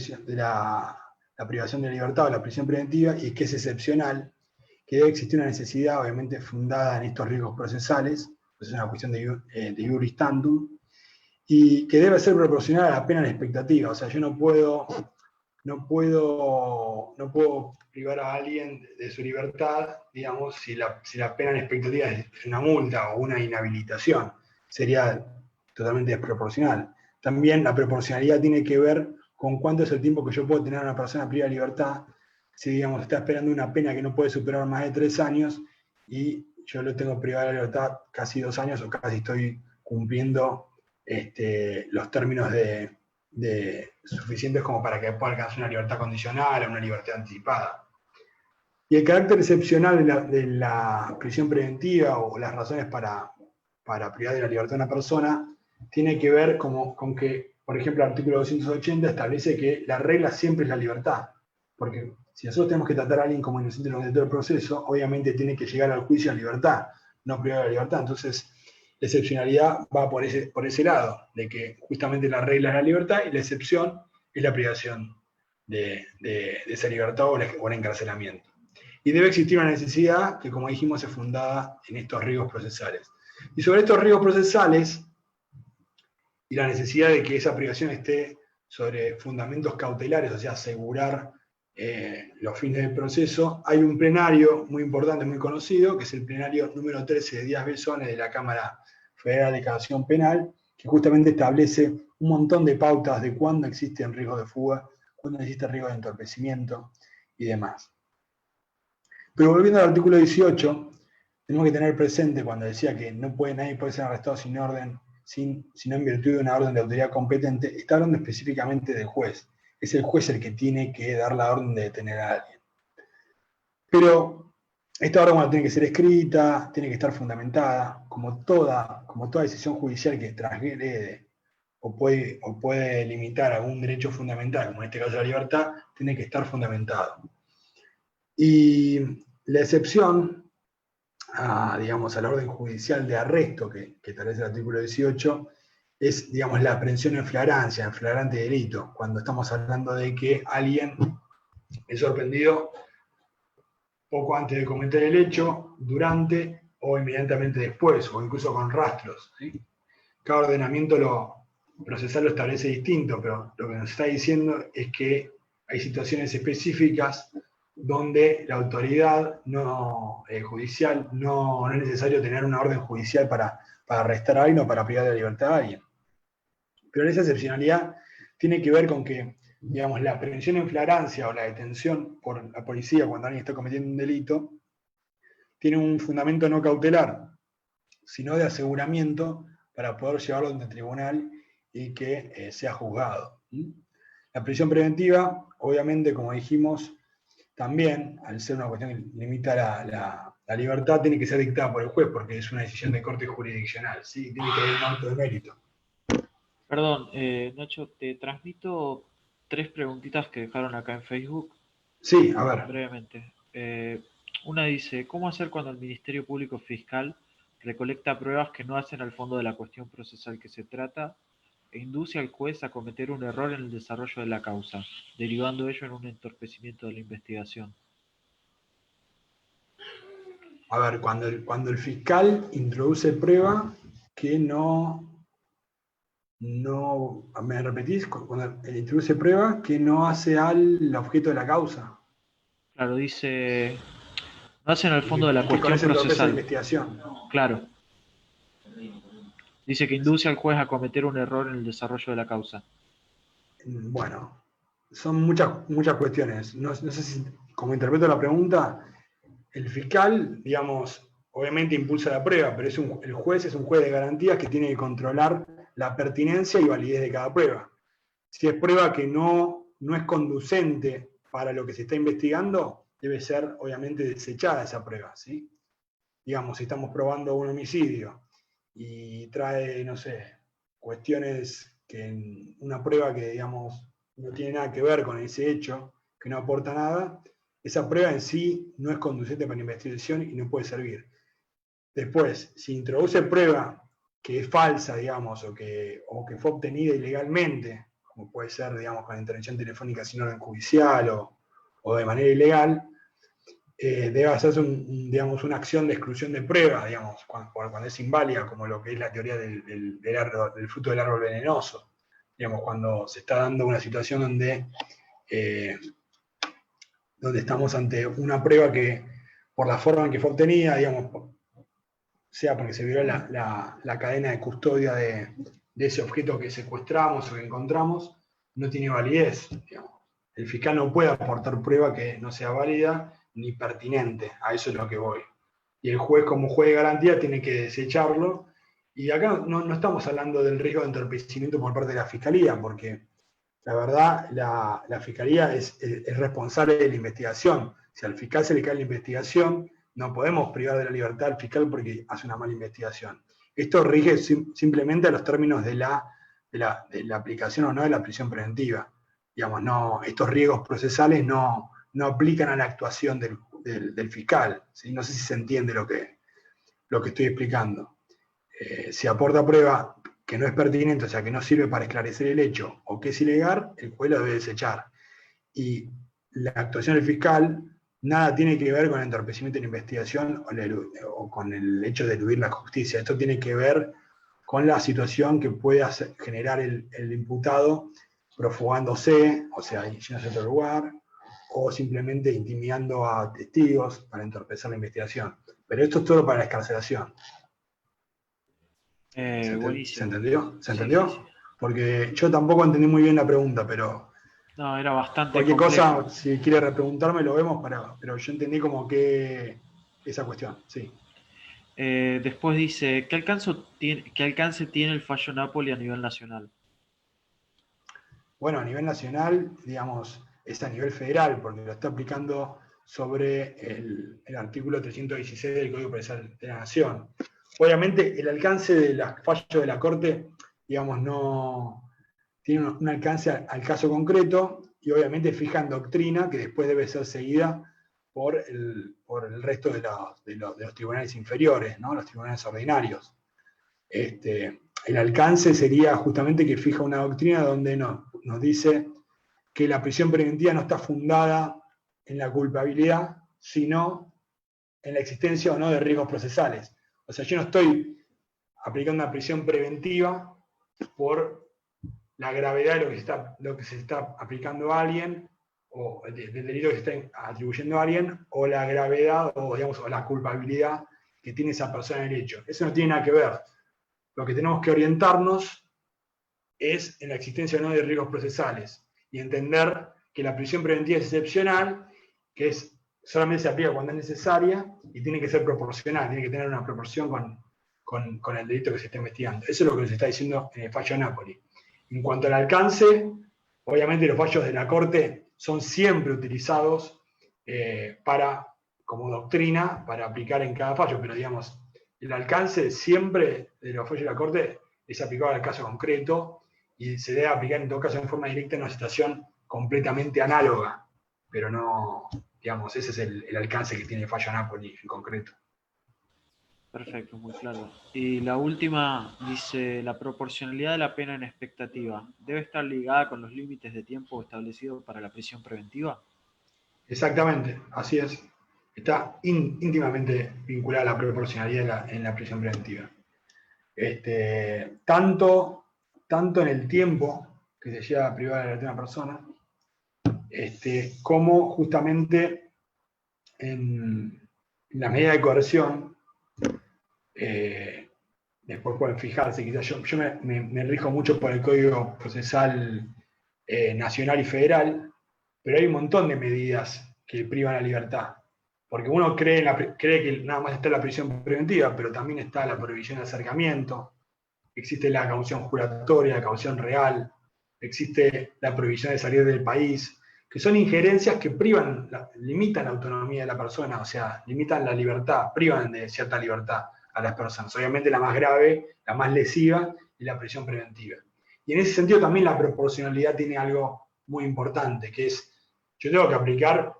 privación de la libertad o la prisión preventiva, y que es excepcional, que debe existir una necesidad, obviamente, fundada en estos riesgos procesales, pues es una cuestión de iuris tantum, y que debe ser proporcional a la pena en expectativa. O sea, yo no puedo privar a alguien de su libertad, digamos, si la pena en expectativa es una multa o una inhabilitación. Sería totalmente desproporcional. También la proporcionalidad tiene que ver con cuánto es el tiempo que yo puedo tener a una persona privada de libertad si digamos, está esperando una pena que no puede superar más de 3 años y yo lo tengo privado de la libertad casi 2 años o casi estoy cumpliendo los términos de suficientes como para que pueda alcanzar una libertad condicional o una libertad anticipada. Y el carácter excepcional de la prisión preventiva o las razones para privar de la libertad a una persona tiene que ver con que, por ejemplo, el artículo 280 establece que la regla siempre es la libertad. Porque si nosotros tenemos que tratar a alguien como inocente durante todo el proceso, obviamente tiene que llegar al juicio en libertad, no privado de la libertad. Entonces, la excepcionalidad va por ese lado, de que justamente la regla es la libertad y la excepción es la privación de esa libertad o el encarcelamiento. Y debe existir una necesidad que, como dijimos, es fundada en estos riesgos procesales. Y sobre estos riesgos procesales y la necesidad de que esa privación esté sobre fundamentos cautelares, o sea, asegurar los fines del proceso, hay un plenario muy importante, muy conocido, que es el plenario número 13 de Díaz Belzones de la Cámara Federal de Casación Penal, que justamente establece un montón de pautas de cuándo existen riesgos de fuga, cuándo existe riesgo de entorpecimiento y demás. Pero volviendo al artículo 18, tenemos que tener presente cuando decía que nadie puede ser arrestado sin orden, sino en virtud de una orden de autoridad competente, está hablando específicamente del juez. Es el juez el que tiene que dar la orden de detener a alguien. Pero esta orden tiene que ser escrita, tiene que estar fundamentada, como toda decisión judicial que transgrede o puede limitar algún derecho fundamental, como en este caso la libertad, tiene que estar fundamentado. Y la excepción a la orden judicial de arresto que establece el artículo 18 es, digamos, la aprehensión en flagrancia, en flagrante delito, cuando estamos hablando de que alguien es sorprendido poco antes de cometer el hecho, durante o inmediatamente después, o incluso con rastros, ¿sí? Cada ordenamiento procesal lo establece distinto, pero lo que nos está diciendo es que hay situaciones específicas donde la autoridad judicial no es necesario tener una orden judicial para arrestar a alguien o para privar de la libertad a alguien. Pero esa excepcionalidad tiene que ver con que, digamos, la aprehensión en flagrancia o la detención por la policía cuando alguien está cometiendo un delito tiene un fundamento no cautelar, sino de aseguramiento para poder llevarlo ante el tribunal y que sea juzgado. La prisión preventiva, obviamente, como dijimos, también, al ser una cuestión que limita la libertad, tiene que ser dictada por el juez, porque es una decisión de corte jurisdiccional, ¿sí? Tiene que haber un acto de mérito. Perdón, Nacho, te transmito 3 preguntitas que dejaron acá en Facebook. Sí, a ver. Brevemente. Una dice, ¿cómo hacer cuando el Ministerio Público Fiscal recolecta pruebas que no hacen al fondo de la cuestión procesal que se trata e induce al juez a cometer un error en el desarrollo de la causa, derivando ello en un entorpecimiento de la investigación? A ver, cuando el fiscal introduce prueba que no, ¿me repetís? Cuando introduce prueba que no hace al objeto de la causa. Claro, dice, no hacen al fondo de la Que con cuestión eso entorpece la procesal. investigación. Claro. Dice que induce al juez a cometer un error en el desarrollo de la causa. Bueno, son muchas cuestiones. No sé si, como interpreto la pregunta, el fiscal, digamos, obviamente impulsa la prueba, pero el juez es un juez de garantías que tiene que controlar la pertinencia y validez de cada prueba. Si es prueba que no es conducente para lo que se está investigando, debe ser obviamente desechada esa prueba, ¿sí? Digamos, si estamos probando un homicidio y trae, no sé, cuestiones una prueba que, digamos, no tiene nada que ver con ese hecho, que no aporta nada, esa prueba en sí no es conducente para la investigación y no puede servir. Después, si introduce prueba que es falsa, digamos, o que fue obtenida ilegalmente, como puede ser, digamos, con intervención telefónica sin orden judicial o de manera ilegal, debe hacerse una acción de exclusión de prueba, digamos, cuando es inválida, como lo que es la teoría del fruto del árbol venenoso. Digamos, cuando se está dando una situación donde estamos ante una prueba que, por la forma en que fue obtenida, digamos, sea porque se violó la cadena de custodia de ese objeto que secuestramos o que encontramos, no tiene validez, digamos. El fiscal no puede aportar prueba que no sea válida ni pertinente, a eso es lo que voy. Y el juez, como juez de garantía, tiene que desecharlo. Y acá no estamos hablando del riesgo de entorpecimiento por parte de la fiscalía, porque la verdad, la fiscalía es responsable de la investigación. Si al fiscal se le cae la investigación, no podemos privar de la libertad al fiscal porque hace una mala investigación. Esto rige simplemente a los términos de la aplicación o no de la prisión preventiva. Digamos, no, estos riesgos procesales no aplican a la actuación del fiscal. ¿Sí? No sé si se entiende lo que estoy explicando. Si aporta prueba que no es pertinente, o sea, que no sirve para esclarecer el hecho o que es ilegal, el juez lo debe desechar. Y la actuación del fiscal nada tiene que ver con el entorpecimiento de la investigación o con el hecho de eludir la justicia. Esto tiene que ver con la situación que puede generar el imputado profugándose, o sea, yéndose a otro lugar, o simplemente intimidando a testigos para entorpecer la investigación. Pero esto es todo para la excarcelación. ¿Se Buenísimo. entendió? ¿Se Sí, entendió? sí, sí. Porque yo tampoco entendí muy bien la pregunta, pero No, era bastante cualquier cosa, complejo. si quiere repreguntarme, lo vemos, pero yo entendí como que esa cuestión, sí. Después dice, ¿qué alcance tiene el fallo Napoli a nivel nacional? Bueno, a nivel nacional, digamos, es a nivel federal, porque lo está aplicando sobre el artículo 316 del Código Procesal de la Nación. Obviamente, el alcance del fallo de la Corte, digamos, no tiene un alcance al caso concreto y obviamente fija en doctrina que después debe ser seguida por el resto de los tribunales inferiores, ¿no? Los tribunales ordinarios. El alcance sería justamente que fija una doctrina donde nos dice que la prisión preventiva no está fundada en la culpabilidad, sino en la existencia o no de riesgos procesales. O sea, yo no estoy aplicando una prisión preventiva por la gravedad de lo que se está aplicando a alguien, o del delito que se está atribuyendo a alguien, o la gravedad, o la culpabilidad que tiene esa persona en el hecho. Eso no tiene nada que ver. Lo que tenemos que orientarnos es en la existencia o no de riesgos procesales y entender que la prisión preventiva es excepcional, que solamente se aplica cuando es necesaria y tiene que ser proporcional, tiene que tener una proporción con el delito que se está investigando. Eso es lo que se está diciendo en el fallo Napoli. En cuanto al alcance, obviamente los fallos de la Corte son siempre utilizados como doctrina para aplicar en cada fallo, pero digamos, el alcance siempre de los fallos de la Corte es aplicado al caso concreto y se debe aplicar en todo caso en forma directa en una situación completamente análoga, pero no, digamos, ese es el alcance que tiene el fallo Napoli en concreto. Perfecto, muy claro. Y la última dice, la proporcionalidad de la pena en expectativa debe estar ligada con los límites de tiempo establecidos para la prisión preventiva. Exactamente, así es. Está íntimamente vinculada a la proporcionalidad en la prisión preventiva. Tanto en el tiempo que se lleva a privar de la libertad de una persona, como justamente en la medida de coerción. Después pueden fijarse, quizás yo me rijo mucho por el Código Procesal Nacional y Federal, pero hay un montón de medidas que privan la libertad. Porque uno cree que nada más está la prisión preventiva, pero también está la prohibición de acercamiento, existe la caución juratoria, la caución real, existe la prohibición de salir del país, que son injerencias que limitan la autonomía de la persona, o sea, limitan la libertad, privan de cierta libertad a las personas. Obviamente la más grave, la más lesiva, es la prisión preventiva. Y en ese sentido también la proporcionalidad tiene algo muy importante, que es, yo tengo que aplicar,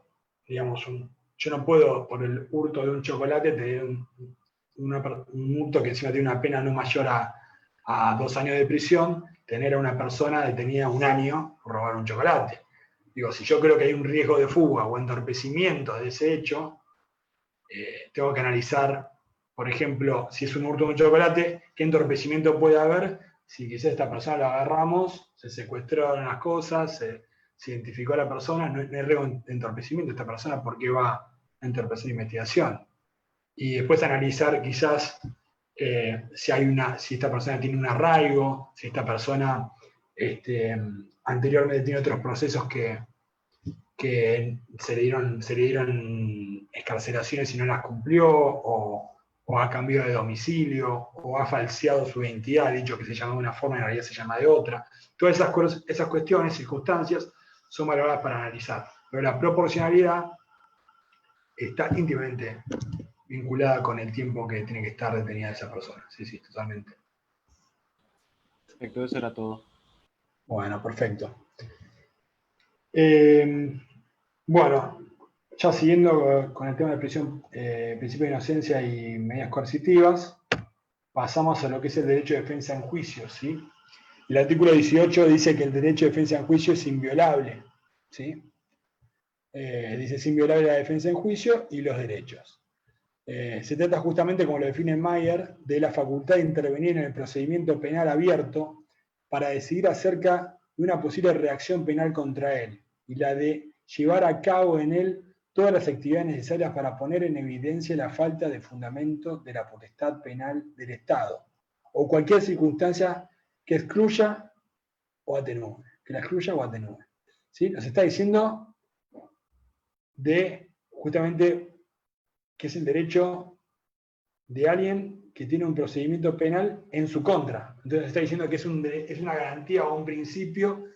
digamos, yo no puedo por el hurto de un chocolate tener un hurto que encima tiene una pena no mayor a 2 años de prisión, tener a una persona detenida 1 año por robar un chocolate. Digo, si yo creo que hay un riesgo de fuga o entorpecimiento de ese hecho, tengo que analizar, por ejemplo, si es un hurto de un chocolate, qué entorpecimiento puede haber si quizás esta persona la agarramos, se secuestraron las cosas, se identificó a la persona, no hay riesgo de entorpecimiento de esta persona porque va a entorpecer la investigación. Y después analizar quizás si esta persona tiene un arraigo, si esta persona anteriormente tiene otros procesos que que se le dieron excarcelaciones y no las cumplió, o ha cambiado de domicilio, o ha falseado su identidad, ha dicho que se llama de una forma y en realidad se llama de otra. Todas esas cuestiones, circunstancias, son valoradas para analizar. Pero la proporcionalidad está íntimamente vinculada con el tiempo que tiene que estar detenida esa persona. Sí, sí, totalmente. Perfecto, eso era todo. Bueno, perfecto. Bueno, ya siguiendo con el tema de prisión, principio de inocencia y medidas coercitivas, pasamos a lo que es el derecho de defensa en juicio, ¿sí? El artículo 18 dice que el derecho de defensa en juicio es inviolable, ¿sí? Dice es inviolable la defensa en juicio y los derechos. Se trata justamente, como lo define Mayer, de la facultad de intervenir en el procedimiento penal abierto para decidir acerca de una posible reacción penal contra él y la de llevar a cabo en él todas las actividades necesarias para poner en evidencia la falta de fundamento de la potestad penal del Estado o cualquier circunstancia que excluya o atenúe, que la excluya o atenúe. ¿Sí? Nos está diciendo de justamente que es el derecho de alguien que tiene un procedimiento penal en su contra. Entonces está diciendo que es una garantía o un principio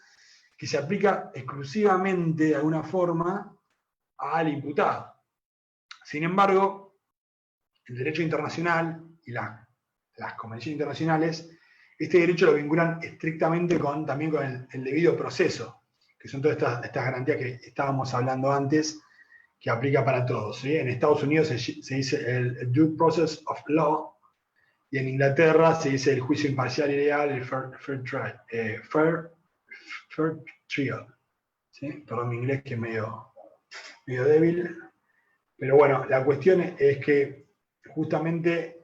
que se aplica exclusivamente de alguna forma al imputado. Sin embargo, el derecho internacional y las convenciones internacionales, este derecho lo vinculan estrictamente también con el debido proceso, que son todas estas garantías que estábamos hablando antes, que aplica para todos. ¿Sí? En Estados Unidos se dice el due process of law, y en Inglaterra se dice el juicio imparcial y legal, el fair trial. ¿Sí? Perdón mi inglés que es medio débil. Pero bueno, la cuestión es que justamente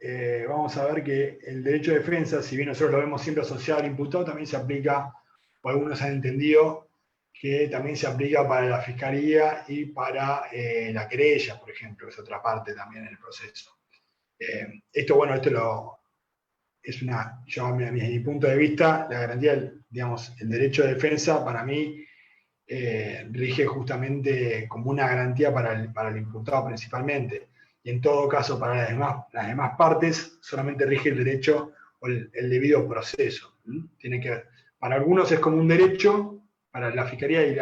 vamos a ver que el derecho de defensa, si bien nosotros lo vemos siempre asociado al imputado, también se aplica, o algunos han entendido, que también se aplica para la fiscalía y para la querella, por ejemplo, que es otra parte también en el proceso. Esto es yo a mi punto de vista, la garantía, digamos, el derecho de defensa para mí rige justamente como una garantía para el imputado principalmente. Y en todo caso, para las demás partes, solamente rige el derecho o el debido proceso. Tiene que ver. Para algunos es como un derecho, para la fiscalía y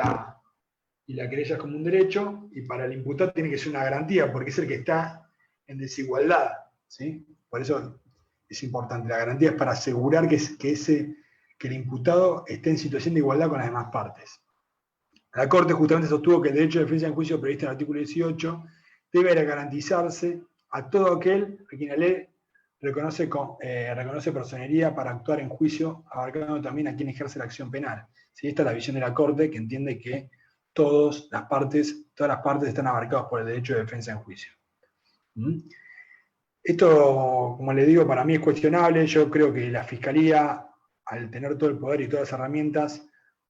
la querella es como un derecho, y para el imputado tiene que ser una garantía, porque es el que está en desigualdad. ¿Sí? Por eso es importante. La garantía es para asegurar que el imputado esté en situación de igualdad con las demás partes. La Corte justamente sostuvo que el derecho de defensa en juicio previsto en el artículo 18 debe garantizarse a todo aquel a quien la ley reconoce personería para actuar en juicio, abarcando también a quien ejerce la acción penal. ¿Sí? Esta es la visión de la Corte, que entiende que todas las partes están abarcadas por el derecho de defensa en juicio. Esto, como le digo, para mí es cuestionable. Yo creo que la Fiscalía, al tener todo el poder y todas las herramientas,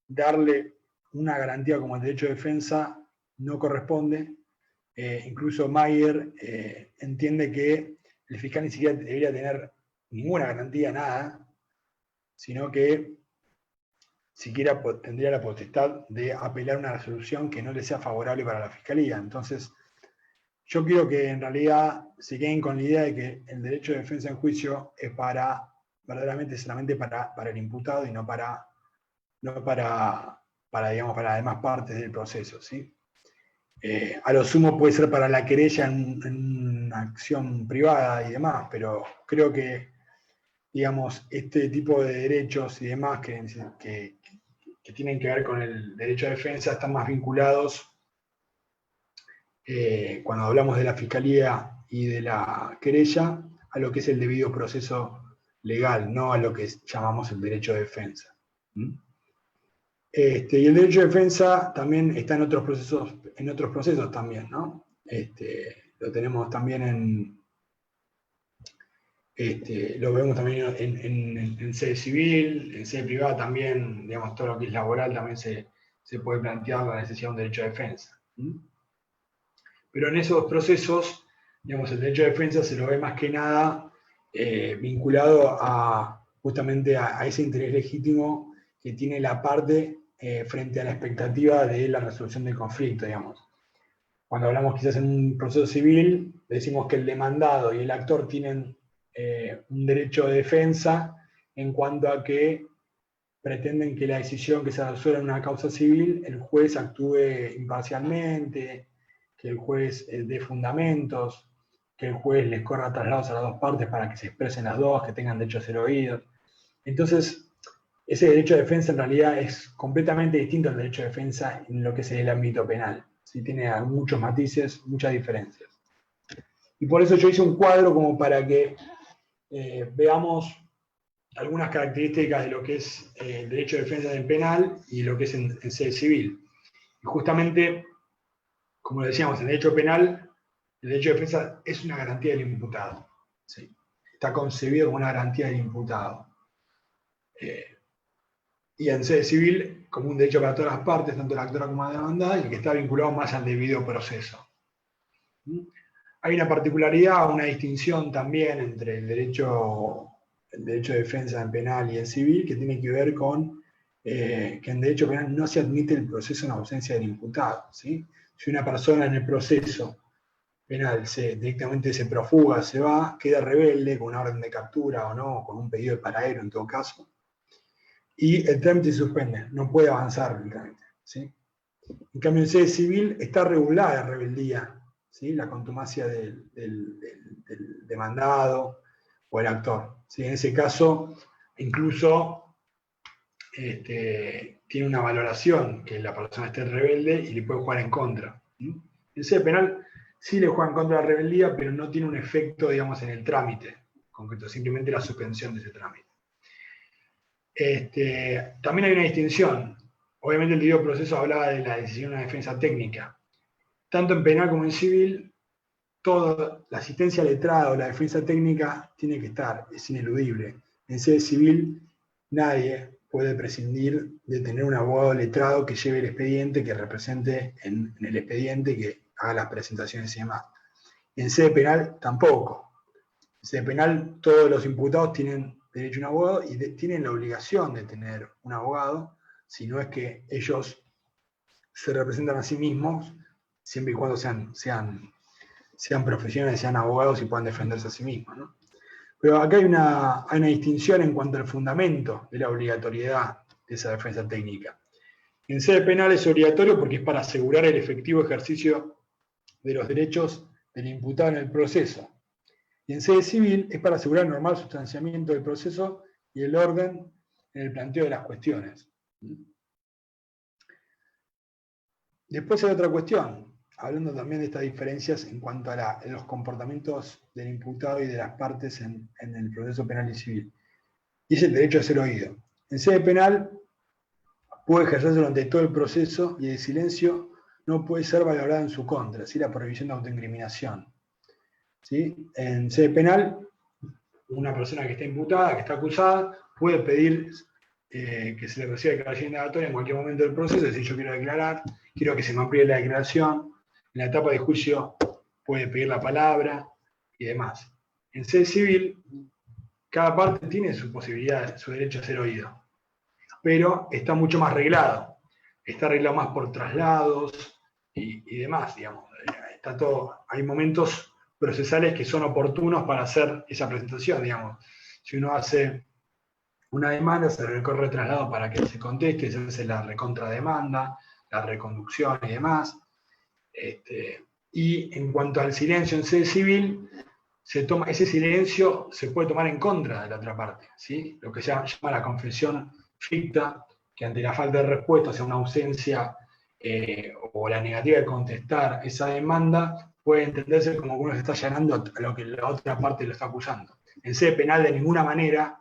darle una garantía como el derecho de defensa no corresponde. Incluso Mayer entiende que el fiscal ni siquiera debería tener ninguna garantía, nada, sino que siquiera tendría la potestad de apelar una resolución que no le sea favorable para la Fiscalía. Entonces, yo quiero que en realidad se queden con la idea de que el derecho de defensa en juicio es verdaderamente solamente para el imputado y no para digamos, para las demás partes del proceso. ¿Sí? A lo sumo puede ser para la querella en una acción privada y demás, pero creo que, digamos, este tipo de derechos y demás que tienen que ver con el derecho de defensa están más vinculados cuando hablamos de la fiscalía y de la querella a lo que es el debido proceso legal, no a lo que llamamos el derecho de defensa. Y el derecho de defensa también está en otros procesos también, ¿no? Lo tenemos también lo vemos también en sede civil, en sede privada también, digamos, todo lo que es laboral también se puede plantear la necesidad de un derecho de defensa. Pero en esos procesos, digamos, el derecho de defensa se lo ve más que nada vinculado justamente a ese interés legítimo que tiene la parte frente a la expectativa de la resolución del conflicto, digamos. Cuando hablamos quizás en un proceso civil, decimos que el demandado y el actor tienen un derecho de defensa en cuanto a que pretenden que la decisión que se resuelva en una causa civil, el juez actúe imparcialmente, que el juez dé fundamentos, que el juez les corra traslados a las dos partes para que se expresen las dos, que tengan derecho a ser oídos. Entonces, ese derecho de defensa en realidad es completamente distinto al derecho de defensa en lo que es el ámbito penal. ¿Sí? Tiene muchos matices, muchas diferencias. Y por eso yo hice un cuadro como para que veamos algunas características de lo que es el derecho de defensa en el penal y lo que es en sede civil. Y justamente, como decíamos, en derecho penal, el derecho de defensa es una garantía del imputado. ¿Sí? Está concebido como una garantía del imputado. Y en sede civil, como un derecho para todas las partes, tanto la actora como la demandada, y que está vinculado más al debido proceso. Hay una particularidad, una distinción también entre el derecho de defensa en penal y en civil, que tiene que ver con que en derecho penal no se admite el proceso en ausencia del imputado. ¿Sí? Si una persona en el proceso penal directamente se profuga, se va, queda rebelde con una orden de captura o no, con un pedido de paradero en todo caso, y el trámite se suspende, no puede avanzar el trámite. ¿Sí? En cambio, en sede civil está regulada la rebeldía, ¿sí? La contumacia del demandado o el actor. ¿Sí? En ese caso, incluso tiene una valoración que la persona esté rebelde y le puede jugar en contra. ¿Sí? En sede penal sí le juega en contra la rebeldía, pero no tiene un efecto, digamos, en el trámite concreto, simplemente la suspensión de ese trámite. También hay una distinción. Obviamente el debido proceso hablaba de la decisión de una defensa técnica. Tanto en penal como en civil, toda la asistencia letrada o la defensa técnica tiene que estar, es ineludible. En sede civil, nadie puede prescindir de tener un abogado letrado que lleve el expediente, que represente en el expediente, que haga las presentaciones y demás. En sede penal, tampoco. En sede penal, todos los imputados tienen derecho a un abogado y tienen la obligación de tener un abogado, si no es que ellos se representan a sí mismos, siempre y cuando sean profesionales, sean abogados y puedan defenderse a sí mismos, ¿no? Pero acá hay una distinción en cuanto al fundamento de la obligatoriedad de esa defensa técnica. En sede penal es obligatorio porque es para asegurar el efectivo ejercicio de los derechos del imputado en el proceso. Y en sede civil es para asegurar el normal sustanciamiento del proceso y el orden en el planteo de las cuestiones. Después hay otra cuestión, hablando también de estas diferencias en cuanto a los comportamientos del imputado y de las partes en el proceso penal y civil. Y es el derecho a ser oído. En sede penal puede ejercerse durante todo el proceso y el silencio no puede ser valorado en su contra, ¿sí? La prohibición de autoincriminación. ¿Sí? En sede penal, una persona que está imputada, que está acusada, puede pedir que se le reciba declaración indagatoria en cualquier momento del proceso, es decir, yo quiero declarar, quiero que se me amplíe la declaración, en la etapa de juicio puede pedir la palabra y demás. En sede civil, cada parte tiene su posibilidad, su derecho a ser oído, pero está mucho más reglado, está arreglado más por traslados y demás, digamos. Está todo, hay momentos procesales que son oportunos para hacer esa presentación, digamos. Si uno hace una demanda, se recorre traslado para que se conteste, se hace la recontrademanda, la reconducción y demás. Y en cuanto al silencio en sede civil, ese silencio se puede tomar en contra de la otra parte, ¿sí? Lo que se llama la confesión ficta, que ante la falta de respuesta, o sea, una ausencia o la negativa de contestar esa demanda, puede entenderse como que uno se está allanando a lo que la otra parte lo está acusando. En sede penal, de ninguna manera,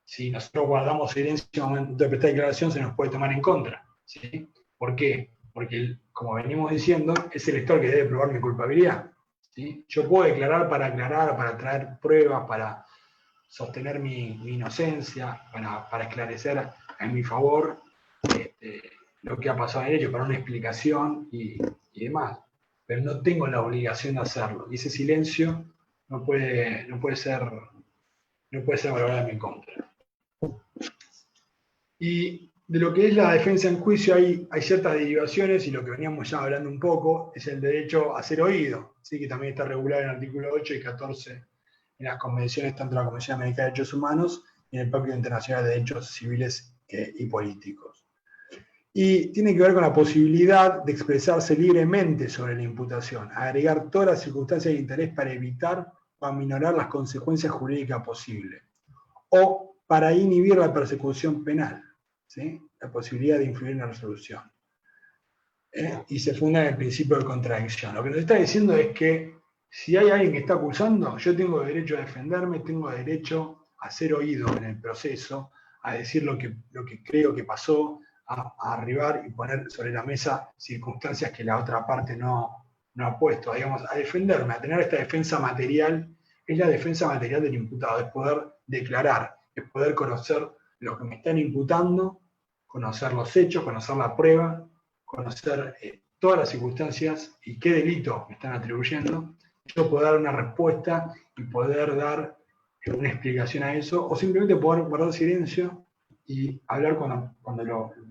si nosotros guardamos silencio en el momento de prestar declaración, se nos puede tomar en contra, ¿sí? ¿Por qué? Porque, como venimos diciendo, es el lector que debe probar mi culpabilidad. ¿Sí? Yo puedo declarar, para traer pruebas, para sostener mi inocencia, para esclarecer en mi favor lo que ha pasado en ello, para una explicación y demás. Pero no tengo la obligación de hacerlo. Y ese silencio no puede ser valorado en mi contra. Y de lo que es la defensa en juicio hay ciertas derivaciones, y lo que veníamos ya hablando un poco es el derecho a ser oído, ¿sí? Que también está regulado en el artículo 8 y 14 en las convenciones, tanto la Convención Americana de Derechos Humanos y en el Pacto Internacional de Derechos Civiles y Políticos. Y tiene que ver con la posibilidad de expresarse libremente sobre la imputación, agregar todas las circunstancias de interés para evitar o aminorar las consecuencias jurídicas posibles, o para inhibir la persecución penal, ¿sí? La posibilidad de influir en la resolución. Y se funda en el principio de contradicción. Lo que nos está diciendo es que si hay alguien que está acusando, yo tengo derecho a defenderme, tengo derecho a ser oído en el proceso, a decir lo que creo que pasó, a arribar y poner sobre la mesa circunstancias que la otra parte no ha puesto, digamos, a defenderme, a tener esta defensa material. Es la defensa material del imputado, es poder declarar, es poder conocer lo que me están imputando, conocer los hechos, conocer la prueba, conocer todas las circunstancias y qué delito me están atribuyendo, yo poder dar una respuesta y poder dar una explicación a eso, o simplemente poder guardar silencio y hablar cuando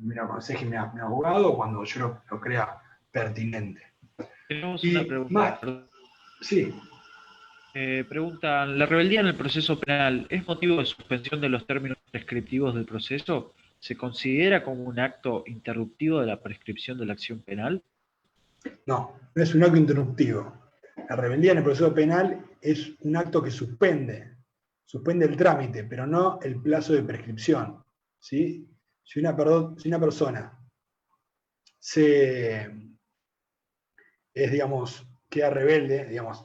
me lo aconseje mi abogado o cuando yo lo crea pertinente. Tenemos una Y más, pregunta. sí. Preguntan, ¿la rebeldía en el proceso penal es motivo de suspensión de los términos prescriptivos del proceso? ¿Se considera como un acto interruptivo de la prescripción de la acción penal? No es un acto interruptivo. La rebeldía en el proceso penal es un acto que suspende el trámite, pero no el plazo de prescripción, ¿sí? Si una persona queda rebelde, digamos,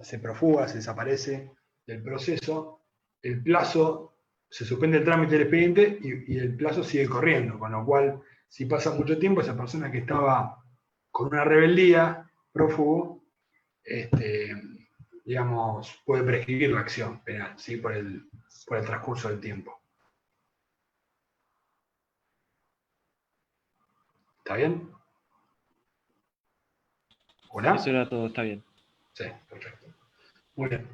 se profuga, se desaparece del proceso, el plazo, se suspende el trámite del expediente y el plazo sigue corriendo, con lo cual, si pasa mucho tiempo, esa persona que estaba con una rebeldía, prófugo, digamos, puede prescribir la acción penal, ¿sí? por el transcurso del tiempo. ¿Está bien? ¿Hola? Eso era todo, está bien. Sí, perfecto. Muy bien.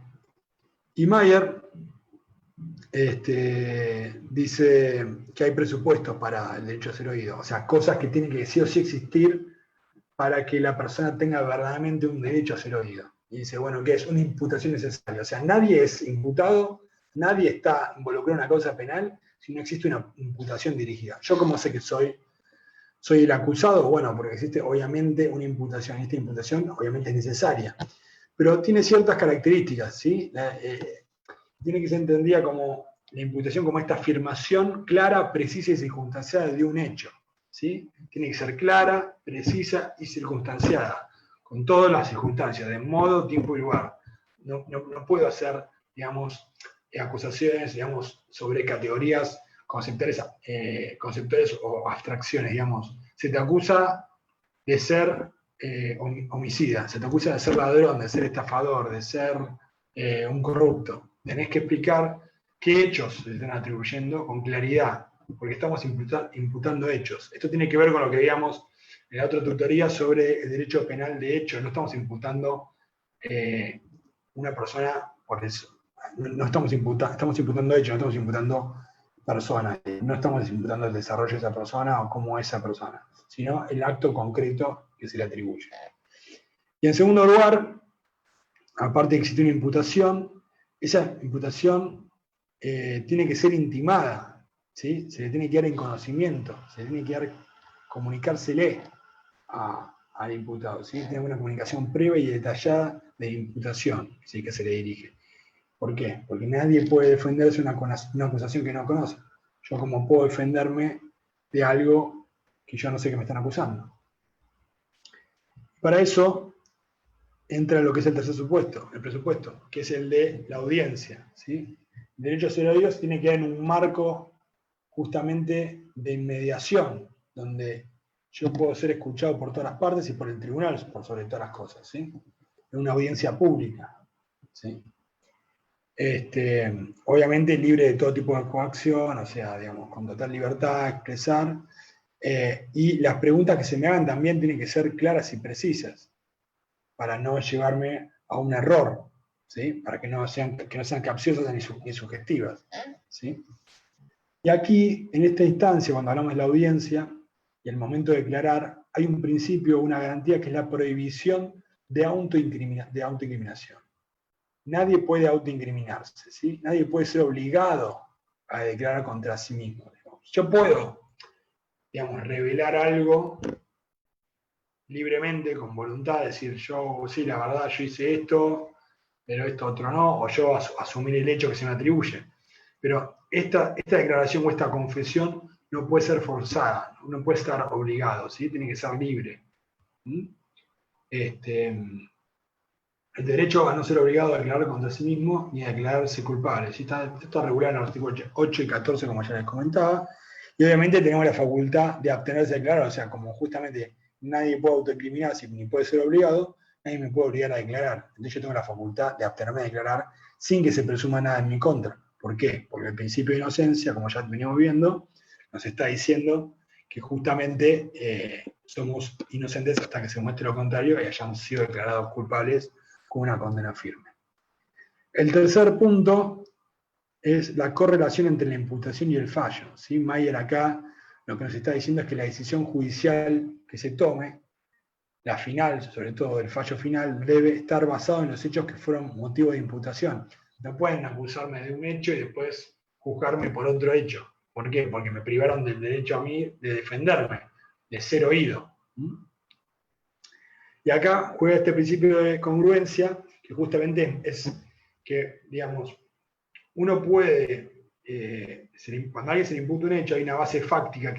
Y Mayer dice que hay presupuestos para el derecho a ser oído, o sea, cosas que tienen que sí o sí existir para que la persona tenga verdaderamente un derecho a ser oído. Y dice, bueno, ¿qué es? Una imputación necesaria. O sea, nadie es imputado, nadie está involucrado en una causa penal si no existe una imputación dirigida. Yo como sé que soy el acusado, bueno, porque existe obviamente una imputación, y esta imputación obviamente es necesaria, pero tiene ciertas características, ¿sí? Tiene que ser entendida como la imputación como esta afirmación clara, precisa y circunstanciada de un hecho, ¿sí? Tiene que ser clara, precisa y circunstanciada, con todas las circunstancias, de modo, tiempo y lugar. No puedo hacer, digamos, acusaciones, digamos, sobre categorías conceptuales o abstracciones, digamos. Se te acusa de ser homicida, se te acusa de ser ladrón, de ser estafador, de ser un corrupto. Tenés que explicar qué hechos se están atribuyendo con claridad, porque estamos imputando hechos. Esto tiene que ver con lo que veíamos en la otra tutoría sobre el derecho penal de hechos. No estamos imputando una persona por eso. No estamos imputando hechos, no estamos imputando personas. No estamos imputando el desarrollo de esa persona o cómo es esa persona, sino el acto concreto que se le atribuye. Y en segundo lugar, aparte de que existe una imputación, esa imputación tiene que ser intimada, ¿sí? Se le tiene que dar en conocimiento, se le tiene que dar, comunicársele al imputado, ¿sí? Tiene una comunicación previa y detallada de imputación, ¿sí? Que se le dirige. ¿Por qué? Porque nadie puede defenderse una acusación que no conoce. Yo como puedo defenderme de algo que yo no sé que me están acusando. Para eso entra lo que es el tercer supuesto, el presupuesto, que es el de la audiencia, ¿sí? El derecho a ser oídos tiene que haber en un marco justamente de inmediación, donde yo puedo ser escuchado por todas las partes y por el tribunal, por sobre todas las cosas, ¿sí? En una audiencia pública, ¿sí? Obviamente libre de todo tipo de coacción, o sea, digamos, con total libertad de expresar, y las preguntas que se me hagan también tienen que ser claras y precisas, para no llevarme a un error, ¿sí? Para que no sean capciosas ni sugestivas, ¿sí? Y aquí, en esta instancia, cuando hablamos de la audiencia y el momento de declarar, hay un principio, una garantía, que es la prohibición de autoincriminación. Nadie puede autoincriminarse, ¿sí? Nadie puede ser obligado a declarar contra sí mismo. Yo puedo, digamos, revelar algo libremente, con voluntad, decir, yo, sí, la verdad, yo hice esto, pero esto otro no, o yo asumir el hecho que se me atribuye. Pero esta declaración o esta confesión no puede ser forzada, no puede estar obligado, ¿sí? Tiene que ser libre. El derecho a no ser obligado a declarar contra sí mismo ni a declararse culpable. ¿Sí? Está regulado en los artículos 8 y 14, como ya les comentaba. Y obviamente tenemos la facultad de abstenerse de declarar, o sea, como justamente nadie puede autoincriminarse ni puede ser obligado, nadie me puede obligar a declarar. Entonces yo tengo la facultad de abstenerme de declarar sin que se presuma nada en mi contra. ¿Por qué? Porque el principio de inocencia, como ya venimos viendo, nos está diciendo que justamente somos inocentes hasta que se muestre lo contrario y hayamos sido declarados culpables con una condena firme. El tercer punto es la correlación entre la imputación y el fallo. ¿Sí? Mayer acá lo que nos está diciendo es que la decisión judicial que se tome, la final, sobre todo el fallo final, debe estar basado en los hechos que fueron motivo de imputación. No pueden acusarme de un hecho y después juzgarme por otro hecho. ¿Por qué? Porque me privaron del derecho a mí de defenderme, de ser oído. Y acá juega este principio de congruencia, que justamente es que, digamos, uno puede, cuando a alguien se le imputa un hecho, hay una base fáctica,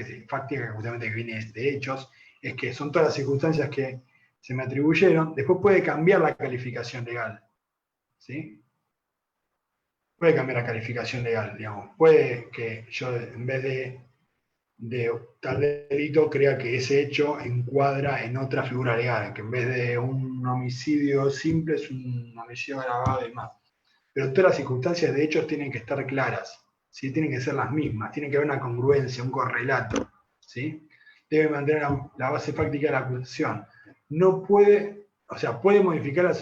justamente que viene de hechos, es que son todas las circunstancias que se me atribuyeron, después puede cambiar la calificación legal, ¿sí? Puede cambiar la calificación legal, digamos. Puede que yo, en vez de tal delito, crea que ese hecho encuadra en otra figura legal, que en vez de un homicidio simple es un homicidio agravado y más. Pero todas las circunstancias de hechos tienen que estar claras, ¿sí? Tienen que ser las mismas, tiene que haber una congruencia, un correlato, ¿sí? Debe mantener la base fáctica de la acusación. No puede, o sea, puede modificar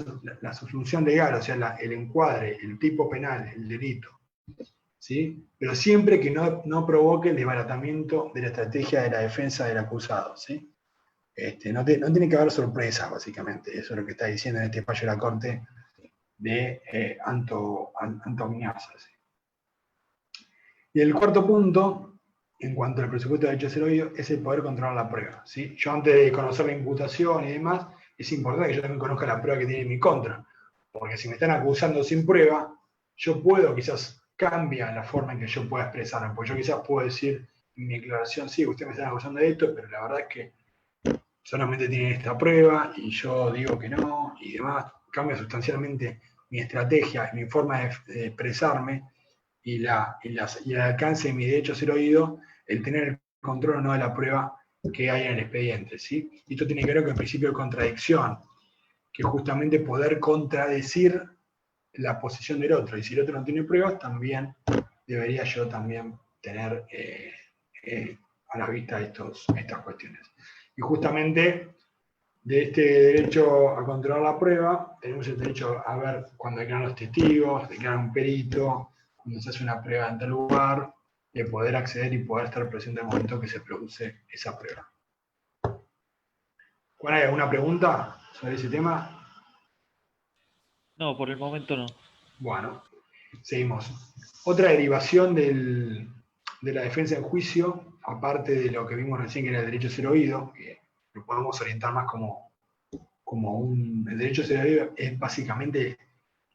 la subsunción legal, o sea, el encuadre, el tipo penal, el delito, ¿sí? Pero siempre que no provoque el desbaratamiento de la estrategia de la defensa del acusado, ¿sí? No tiene que haber sorpresas, básicamente. Eso es lo que está diciendo en este fallo de la Corte de Anto Miñaza, ¿sí? Y el cuarto punto, en cuanto al presupuesto de derecho a ser oído, es el poder controlar la prueba, ¿sí? Yo, antes de conocer la imputación y demás, es importante que yo también conozca la prueba que tiene en mi contra. Porque si me están acusando sin prueba, yo puedo, quizás cambia la forma en que yo pueda expresarme. Porque yo quizás puedo decir en mi declaración, sí, usted me está acusando de esto, pero la verdad es que solamente tiene esta prueba y yo digo que no y demás. Cambia sustancialmente mi estrategia, mi forma de expresarme y el alcance de mi derecho a ser oído, el tener el control o no de la prueba que hay en el expediente, ¿sí? Y esto tiene que ver con el principio de contradicción, que es justamente poder contradecir la posición del otro. Y si el otro no tiene pruebas, también debería yo también tener a la vista estas cuestiones. Y justamente de este derecho a controlar la prueba, tenemos el derecho a ver cuando declaran los testigos, declaran un perito, cuando se hace una prueba en tal lugar, de poder acceder y poder estar presente al momento que se produce esa prueba. ¿Juan, hay alguna pregunta sobre ese tema? No, por el momento no. Bueno, seguimos. Otra derivación de la defensa en juicio, aparte de lo que vimos recién que era el derecho a ser oído, que lo podemos orientar más como el derecho a ser oído, es básicamente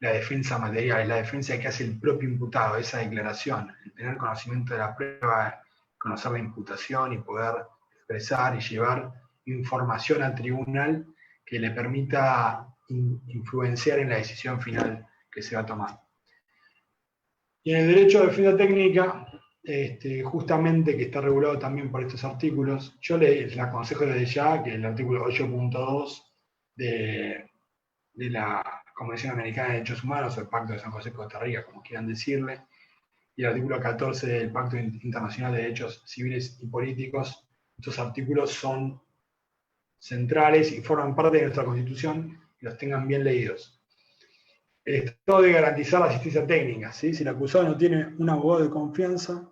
la defensa material, es la defensa que hace el propio imputado, esa declaración, el tener conocimiento de la prueba, conocer la imputación y poder expresar y llevar información al tribunal que le permita influenciar en la decisión final que se va a tomar. Y en el derecho de defensa técnica, justamente que está regulado también por estos artículos, yo les aconsejo desde ya que el artículo 8.2 de la Convención Americana de Derechos Humanos, o el Pacto de San José de Costa Rica, como quieran decirle, y el artículo 14 del Pacto Internacional de Derechos Civiles y Políticos, estos artículos son centrales y forman parte de nuestra Constitución, y los tengan bien leídos. El Estado debe garantizar la asistencia técnica, ¿sí? Si el acusado no tiene un abogado de confianza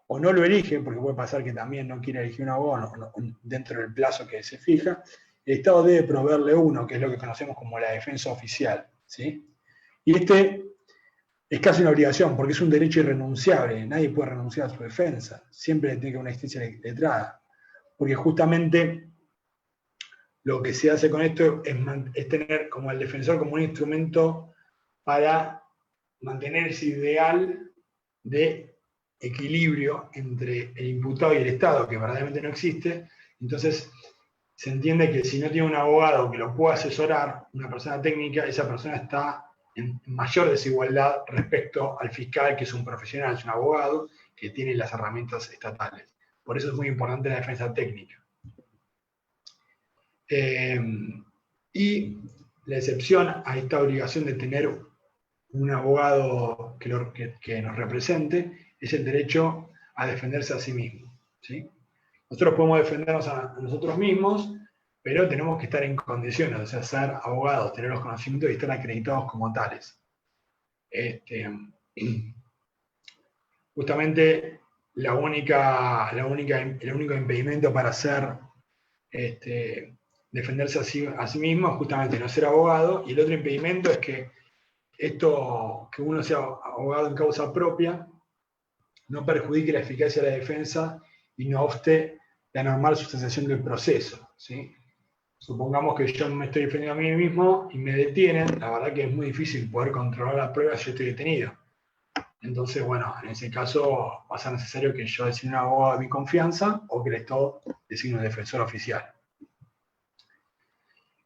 o no lo elige, porque puede pasar que también no quiera elegir un abogado dentro del plazo que se fija, el Estado debe proveerle uno, que es lo que conocemos como la defensa oficial, ¿sí? Y este es casi una obligación, porque es un derecho irrenunciable, nadie puede renunciar a su defensa, siempre tiene que haber una instancia letrada, porque justamente lo que se hace con esto es tener como al defensor como un instrumento para mantener ese ideal de equilibrio entre el imputado y el Estado, que verdaderamente no existe. Entonces, se entiende que si no tiene un abogado que lo pueda asesorar, una persona técnica, esa persona está en mayor desigualdad respecto al fiscal, que es un profesional, es un abogado, que tiene las herramientas estatales. Por eso es muy importante la defensa técnica. Y la excepción a esta obligación de tener un abogado que nos represente es el derecho a defenderse a sí mismo, ¿sí? Nosotros podemos defendernos a nosotros mismos, pero tenemos que estar en condiciones, o sea, ser abogados, tener los conocimientos y estar acreditados como tales. Justamente el único impedimento para defenderse a sí mismo es justamente no ser abogado, y el otro impedimento es que que uno sea abogado en causa propia, no perjudique la eficacia de la defensa y no obste la normal sustanciación del proceso, ¿sí? Supongamos que yo me estoy defendiendo a mí mismo y me detienen, la verdad que es muy difícil poder controlar la prueba si yo estoy detenido. Entonces, bueno, en ese caso va a ser necesario que yo designe un abogado de mi confianza o que el Estado designe un defensor oficial.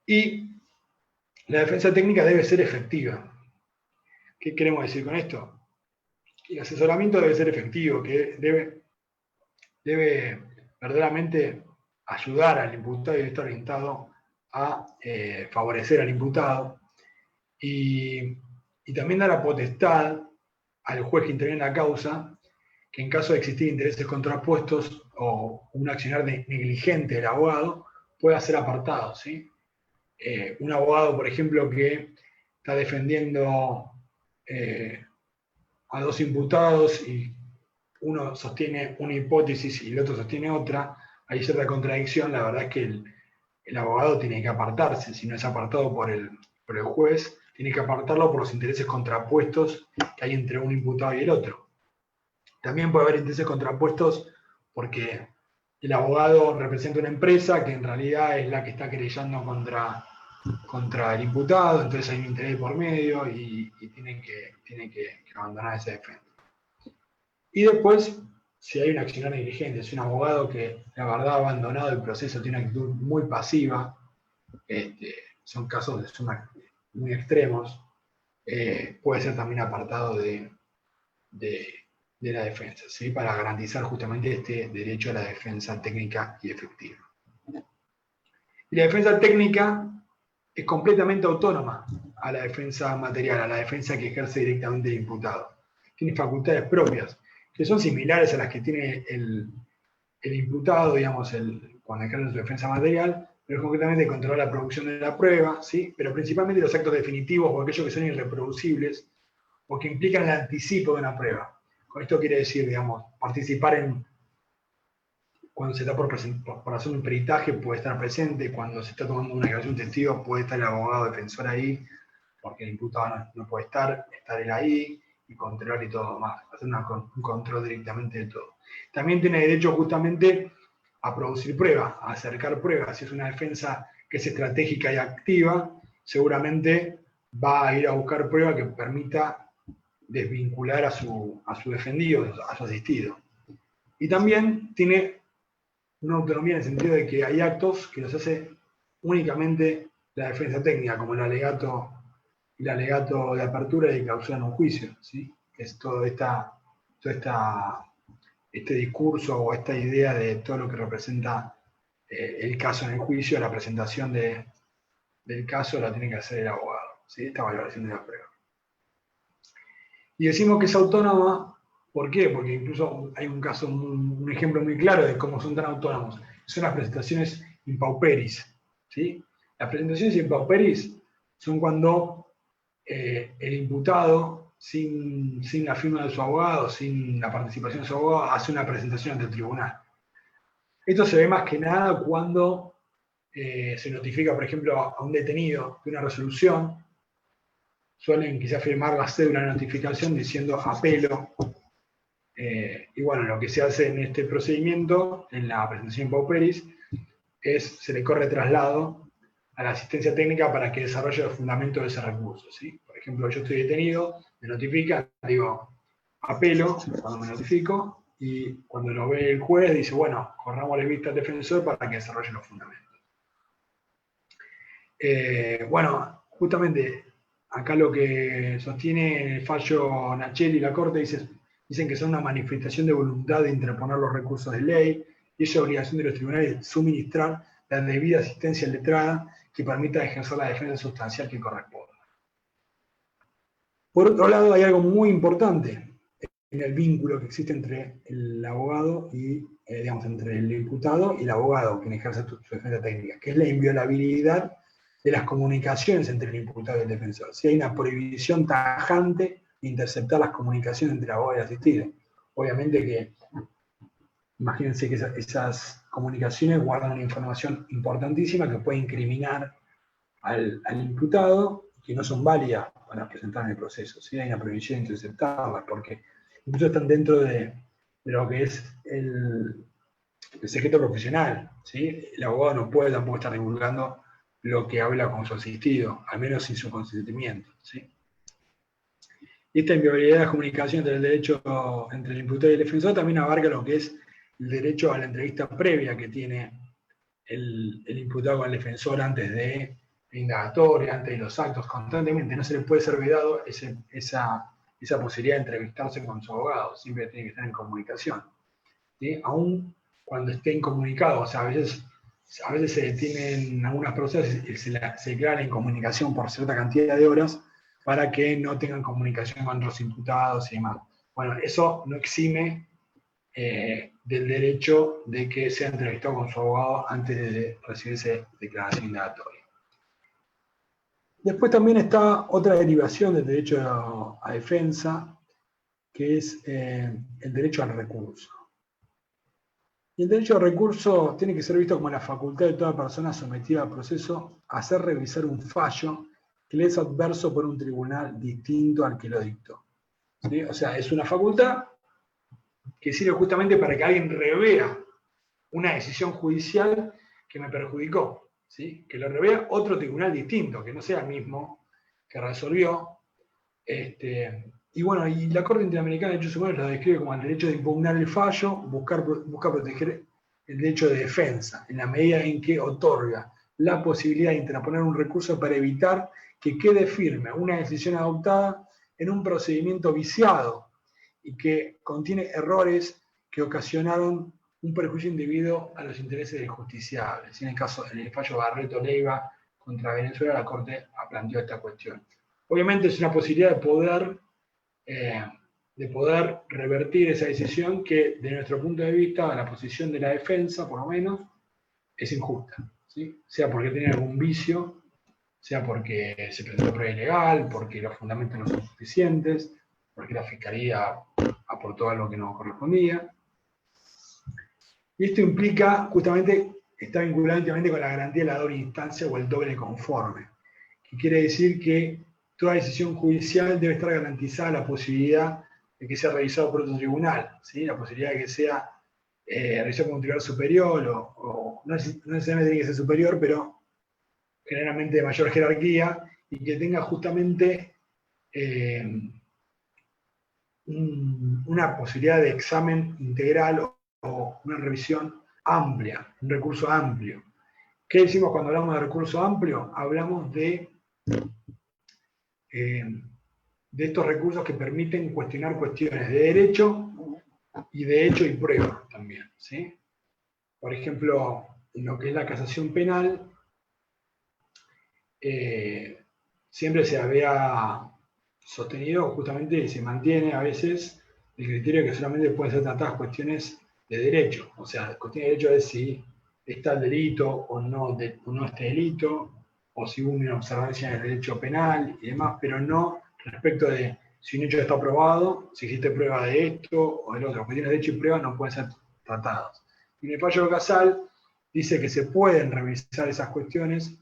Y la defensa técnica debe ser efectiva. ¿Qué queremos decir con esto? El asesoramiento debe ser efectivo, que debe verdaderamente ayudar al imputado y debe estar orientado a favorecer al imputado y también dar la potestad al juez que interviene en la causa que en caso de existir intereses contrapuestos o un accionar negligente del abogado pueda ser apartado, ¿sí? Un abogado, por ejemplo, que está defendiendo a dos imputados y uno sostiene una hipótesis y el otro sostiene otra, hay cierta contradicción, la verdad es que el abogado tiene que apartarse, si no es apartado por el juez, tiene que apartarlo por los intereses contrapuestos que hay entre un imputado y el otro. También puede haber intereses contrapuestos porque el abogado representa una empresa que en realidad es la que está querellando contra el imputado, entonces hay un interés por medio y tiene que abandonar esa defensa. Y después, si hay un accionar negligente, si un abogado que la verdad ha abandonado el proceso, tiene una actitud muy pasiva, son casos de suma muy extremos, puede ser también apartado de la defensa, ¿sí? Para garantizar justamente este derecho a la defensa técnica y efectiva. Y la defensa técnica es completamente autónoma a la defensa material, a la defensa que ejerce directamente el imputado. Tiene facultades propias, que son similares a las que tiene el imputado, digamos, cuando ejerce su defensa material, pero concretamente controlar la producción de la prueba, ¿sí? Pero principalmente los actos definitivos o aquellos que son irreproducibles o que implican el anticipo de una prueba. Con esto quiere decir, digamos, participar cuando se está por hacer un peritaje puede estar presente, cuando se está tomando una declaración de testigo puede estar el abogado defensor ahí, porque el imputado no puede estar él ahí y controlar y todo más, hacer un control directamente de todo. También tiene derecho justamente a producir pruebas, a acercar pruebas. Si es una defensa que es estratégica y activa, seguramente va a ir a buscar pruebas que permita desvincular a su defendido, a su asistido. Y también tiene una autonomía en el sentido de que hay actos que los hace únicamente la defensa técnica, como el alegato de apertura y de clausura en un juicio, ¿sí? Es todo este discurso o esta idea de todo lo que representa el caso en el juicio, la presentación del caso la tiene que hacer el abogado, ¿sí? Esta valoración de la prueba. Y decimos que es autónoma, ¿por qué? Porque incluso hay un caso, un ejemplo muy claro de cómo son tan autónomos. Son las presentaciones in pauperis, ¿sí? Las presentaciones in pauperis son cuando el imputado sin la firma de su abogado, sin la participación de su abogado, hace una presentación ante el tribunal. Esto se ve más que nada cuando se notifica, por ejemplo, a un detenido de una resolución, suelen quizás firmar la cédula de notificación diciendo apelo. Y bueno, lo que se hace en este procedimiento, en la presentación pauperis, se le corre traslado a la asistencia técnica para que desarrolle los fundamentos de ese recurso. ¿Sí? Por ejemplo, yo estoy detenido, me notifican, digo apelo cuando me notifico, y cuando lo ve el juez dice, bueno, corrámosle vista al defensor para que desarrolle los fundamentos. Bueno, justamente acá lo que sostiene el fallo Nachelli y la Corte dicen que son una manifestación de voluntad de interponer los recursos de ley, y es obligación de los tribunales suministrar la debida asistencia letrada que permita ejercer la defensa sustancial que corresponda. Por otro lado, hay algo muy importante en el vínculo que existe entre el abogado y, digamos, entre el imputado y el abogado quien ejerce su defensa técnica, que es la inviolabilidad de las comunicaciones entre el imputado y el defensor. Si hay una prohibición tajante de interceptar las comunicaciones entre el abogado y el asistido. Obviamente que, imagínense que esas comunicaciones guardan una información importantísima que puede incriminar al imputado y que no son válidas para presentar en el proceso. ¿Sí? Hay una prohibición de interceptarlas porque incluso están dentro de lo que es el secreto profesional. ¿Sí? El abogado no puede tampoco estar divulgando lo que habla con su asistido, al menos sin su consentimiento. ¿Sí? Y esta inviolabilidad de la comunicación entre el derecho entre el imputado y el defensor también abarca lo que es el derecho a la entrevista previa que tiene el imputado con el defensor antes de la indagatoria, antes de los actos, constantemente. No se le puede ser vedado esa posibilidad de entrevistarse con su abogado, siempre tiene que estar en comunicación. ¿Sí? Aún cuando esté incomunicado, o sea, a veces se detienen algunas procesas y se declara la incomunicación por cierta cantidad de horas para que no tengan comunicación con otros imputados y demás. Bueno, eso no exime del derecho de que sea entrevistado con su abogado antes de recibirse declaración indagatoria. Después también está otra derivación del derecho a defensa, que es el derecho al recurso. Y el derecho al recurso tiene que ser visto como la facultad de toda persona sometida al proceso a hacer revisar un fallo que le es adverso por un tribunal distinto al que lo dictó. ¿Sí? O sea, es una facultad que sirve justamente para que alguien revea una decisión judicial que me perjudicó, ¿sí? Que lo revea otro tribunal distinto, que no sea el mismo que resolvió. Y bueno, y la Corte Interamericana de Derechos Humanos lo describe como el derecho de impugnar el fallo, busca proteger el derecho de defensa, en la medida en que otorga la posibilidad de interponer un recurso para evitar que quede firme una decisión adoptada en un procedimiento viciado y que contiene errores que ocasionaron un perjuicio indebido a los intereses del justiciable. En el fallo Barreto Leiva contra Venezuela, la Corte planteó esta cuestión. Obviamente es una posibilidad de poder revertir esa decisión que, de nuestro punto de vista, la posición de la defensa, por lo menos, es injusta. ¿Sí? Sea porque tiene algún vicio, sea porque se presentó prueba ilegal, porque los fundamentos no son suficientes, porque la Fiscalía aportó algo que no correspondía. Y esto implica, justamente, está vinculado íntimamente con la garantía de la doble instancia o el doble conforme, que quiere decir que toda decisión judicial debe estar garantizada la posibilidad de que sea revisado por otro tribunal, ¿sí? La posibilidad de que sea revisado por un tribunal superior, o no necesariamente tiene que ser superior, pero generalmente de mayor jerarquía, y que tenga justamente una posibilidad de examen integral o una revisión amplia, un recurso amplio. ¿Qué decimos cuando hablamos de recurso amplio? Hablamos de estos recursos que permiten cuestionar cuestiones de derecho y de hecho y prueba también. ¿Sí? Por ejemplo, en lo que es la casación penal, siempre se había sostenido justamente y se mantiene a veces el criterio que solamente pueden ser tratadas cuestiones de derecho. O sea, cuestión de derecho es si está el delito o no este delito, o si hubo una observancia del derecho penal y demás, pero no respecto de si un hecho está probado, si existe prueba de esto o del otro. Cuestiones de hecho y prueba no pueden ser tratadas. Y en el fallo Casal dice que se pueden revisar esas cuestiones,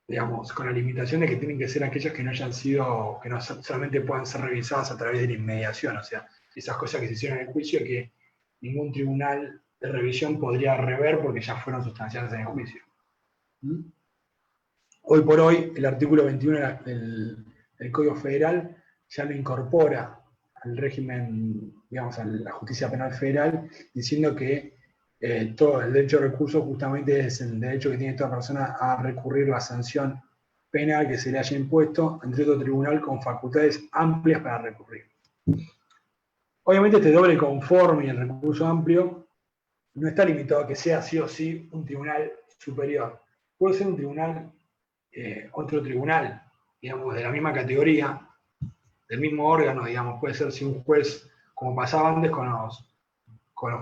digamos, con la limitación de que tienen que ser aquellas que no hayan sido, que no solamente puedan ser revisadas a través de la inmediación, o sea, esas cosas que se hicieron en el juicio que ningún tribunal de revisión podría rever porque ya fueron sustanciadas en el juicio. Hoy por hoy, el artículo 21 del Código Federal ya lo incorpora al régimen, digamos, a la justicia penal federal, diciendo que todo el derecho de recurso justamente es el derecho que tiene toda persona a recurrir la sanción penal que se le haya impuesto ante otro tribunal con facultades amplias para recurrir. Obviamente este doble conforme y el recurso amplio no está limitado a que sea sí o sí un tribunal superior. Puede ser un tribunal, otro tribunal, digamos, de la misma categoría, del mismo órgano, digamos, puede ser si un juez, como pasaba antes con los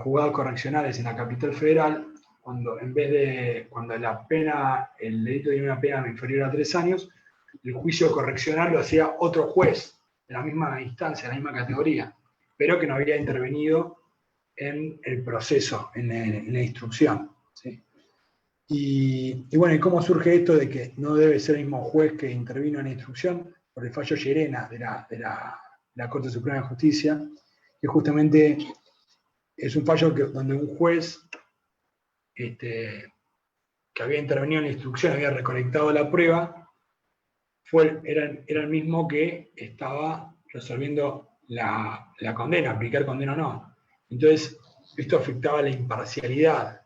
juzgados correccionales en la capital federal, cuando la pena, el delito tiene una pena inferior a 3 años, el juicio correccional lo hacía otro juez de la misma instancia, de la misma categoría, pero que no había intervenido en el proceso, en la instrucción. ¿Sí? Y bueno, ¿y cómo surge esto de que no debe ser el mismo juez que intervino en la instrucción? Por el fallo Llerena de la Corte Suprema de Justicia, que justamente es un fallo donde un juez que había intervenido en la instrucción, había recolectado la prueba, era el mismo que estaba resolviendo la condena, aplicar condena o no. Entonces, esto afectaba la imparcialidad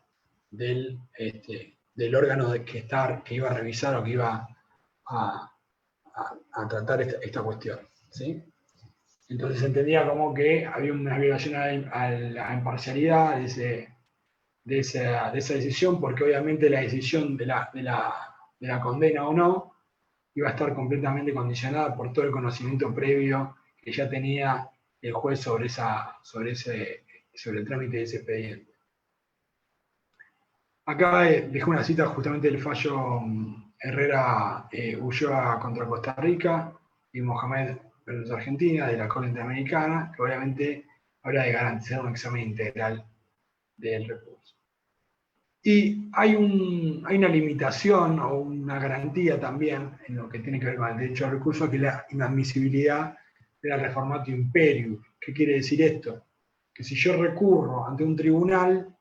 del órgano que iba a revisar o que iba a tratar esta cuestión. ¿Sí? Entonces se entendía como que había una violación a la imparcialidad de esa decisión, porque obviamente la decisión de la condena o no iba a estar completamente condicionada por todo el conocimiento previo que ya tenía el juez sobre el trámite de ese expediente. Acá dejé una cita justamente del fallo Herrera Ulloa contra Costa Rica y Mohamed versus Argentina de la Corte Interamericana, que obviamente habla de garantizar un examen integral del recurso. Y hay una limitación o una garantía también en lo que tiene que ver con el derecho al recurso, que es la inadmisibilidad de la reformatio imperium. ¿Qué quiere decir esto? Que si yo recurro ante un tribunal,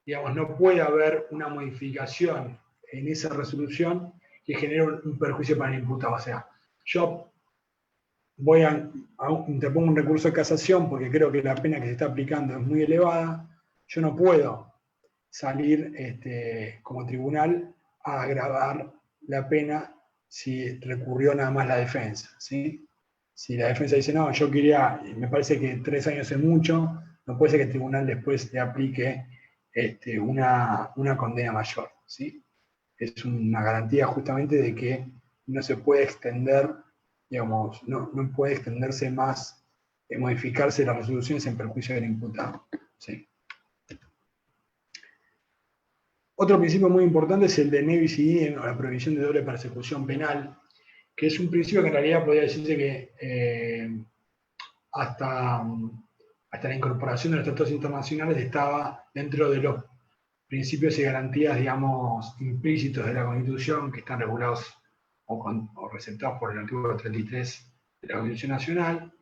digamos, no puede haber una modificación en esa resolución que genere un perjuicio para el imputado. O sea, yo interpongo un recurso de casación porque creo que la pena que se está aplicando es muy elevada, yo no puedo salir como tribunal a agravar la pena si recurrió nada más la defensa. ¿Sí? Si la defensa dice, no, yo quería, me parece que 3 años es mucho, no puede ser que el tribunal después le aplique una condena mayor. ¿Sí? Es una garantía justamente de que no se puede extender, digamos, no puede extenderse más, modificarse las resoluciones en perjuicio del imputado. ¿Sí? Otro principio muy importante es el de ne bis in idem, o la prohibición de doble persecución penal, que es un principio que en realidad podría decirse que hasta la incorporación de los tratados internacionales estaba dentro de los principios y garantías, digamos, implícitos de la Constitución, que están regulados o receptados por el artículo 33 de la Constitución Nacional.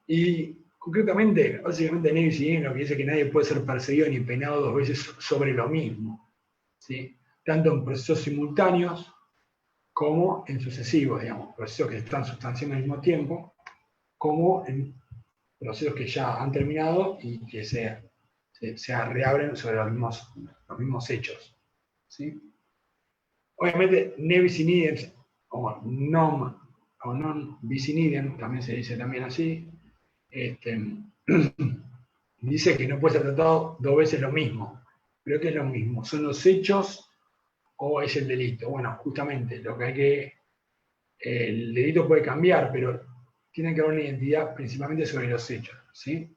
Y concretamente, básicamente, ne bis in idem lo que dice que nadie puede ser perseguido ni penado 2 veces sobre lo mismo. ¿Sí? Tanto en procesos simultáneos como en sucesivos, digamos, procesos que se están sustanciando al mismo tiempo, como en procesos que ya han terminado y que se reabren sobre los mismos hechos. ¿Sí? Obviamente, ne bis in idem, o non bis in idem, también se dice también así, dice que no puede ser tratado 2 veces lo mismo. ¿Pero qué es lo mismo? ¿Son los hechos o es el delito? Bueno, justamente, lo que hay que... El delito puede cambiar, pero tiene que haber una identidad principalmente sobre los hechos. ¿Sí?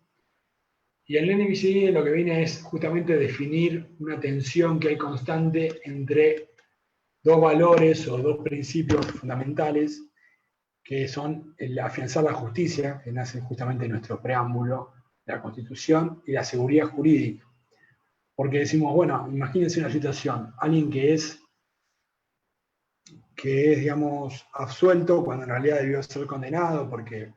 Y el ne bis in idem lo que viene es justamente definir una tensión que hay constante entre 2 valores o 2 principios fundamentales que son el afianzar la justicia, que nace justamente en nuestro preámbulo, la Constitución, y la seguridad jurídica. Porque decimos, bueno, imagínense una situación, alguien que es, digamos, absuelto cuando en realidad debió ser condenado porque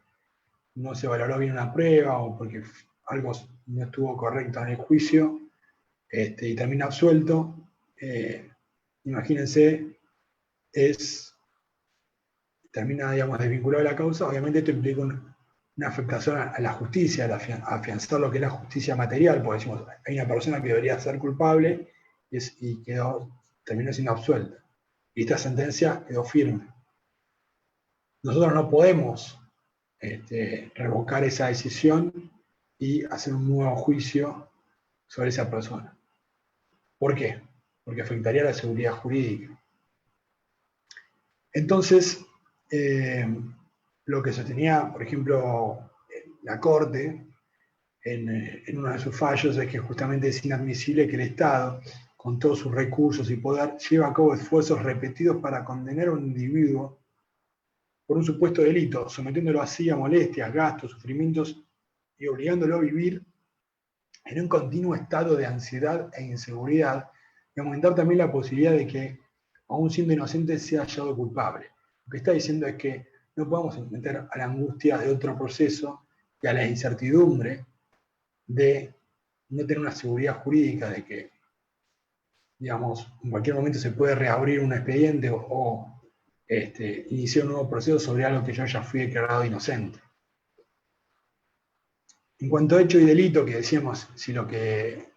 no se valoró bien una prueba o porque algo no estuvo correcto en el juicio, y termina absuelto. Imagínense, termina, digamos, desvinculado de la causa. Obviamente esto implica una afectación a la justicia, a afianzar lo que es la justicia material, porque decimos, hay una persona que debería ser culpable y terminó siendo absuelta. Y esta sentencia quedó firme. Nosotros no podemos revocar esa decisión y hacer un nuevo juicio sobre esa persona. ¿Por qué? Porque afectaría a la seguridad jurídica. Entonces, lo que sostenía, por ejemplo, la Corte en uno de sus fallos es que justamente es inadmisible que el Estado, con todos sus recursos y poder, lleve a cabo esfuerzos repetidos para condenar a un individuo por un supuesto delito, sometiéndolo así a molestias, gastos, sufrimientos y obligándolo a vivir en un continuo estado de ansiedad e inseguridad, y aumentar también la posibilidad de que, aún siendo inocente, sea hallado culpable. Lo que está diciendo es que no podemos meter a la angustia de otro proceso y a la incertidumbre de no tener una seguridad jurídica de que, digamos, en cualquier momento se puede reabrir un expediente o iniciar un nuevo proceso sobre algo que yo ya fui declarado inocente. En cuanto a hecho y delito, que decíamos, si lo que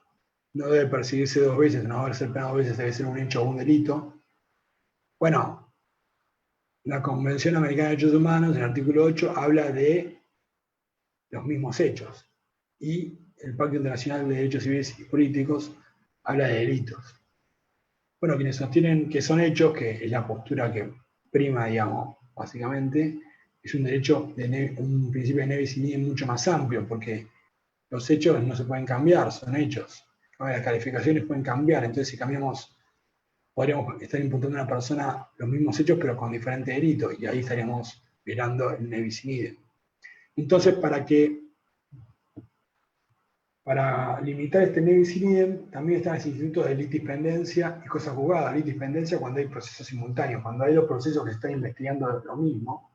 no debe perseguirse dos veces, no debe ser penado dos veces, debe ser un hecho o un delito. Bueno, la Convención Americana de Derechos Humanos, en el artículo 8, habla de los mismos hechos. Y el Pacto Internacional de Derechos Civiles y Políticos habla de delitos. Bueno, quienes sostienen que son hechos, que es la postura que prima, digamos, básicamente, es un derecho, un principio de nebis in idem mucho más amplio, porque los hechos no se pueden cambiar, son hechos. Las calificaciones pueden cambiar, entonces si cambiamos, podríamos estar imputando a una persona los mismos hechos, pero con diferentes delitos, y ahí estaríamos violando el nebis in idem. Entonces, para limitar este nebis in idem, también están los institutos de litispendencia y cosas juzgadas. Litispendencia cuando hay procesos simultáneos, cuando hay dos procesos que se están investigando lo mismo,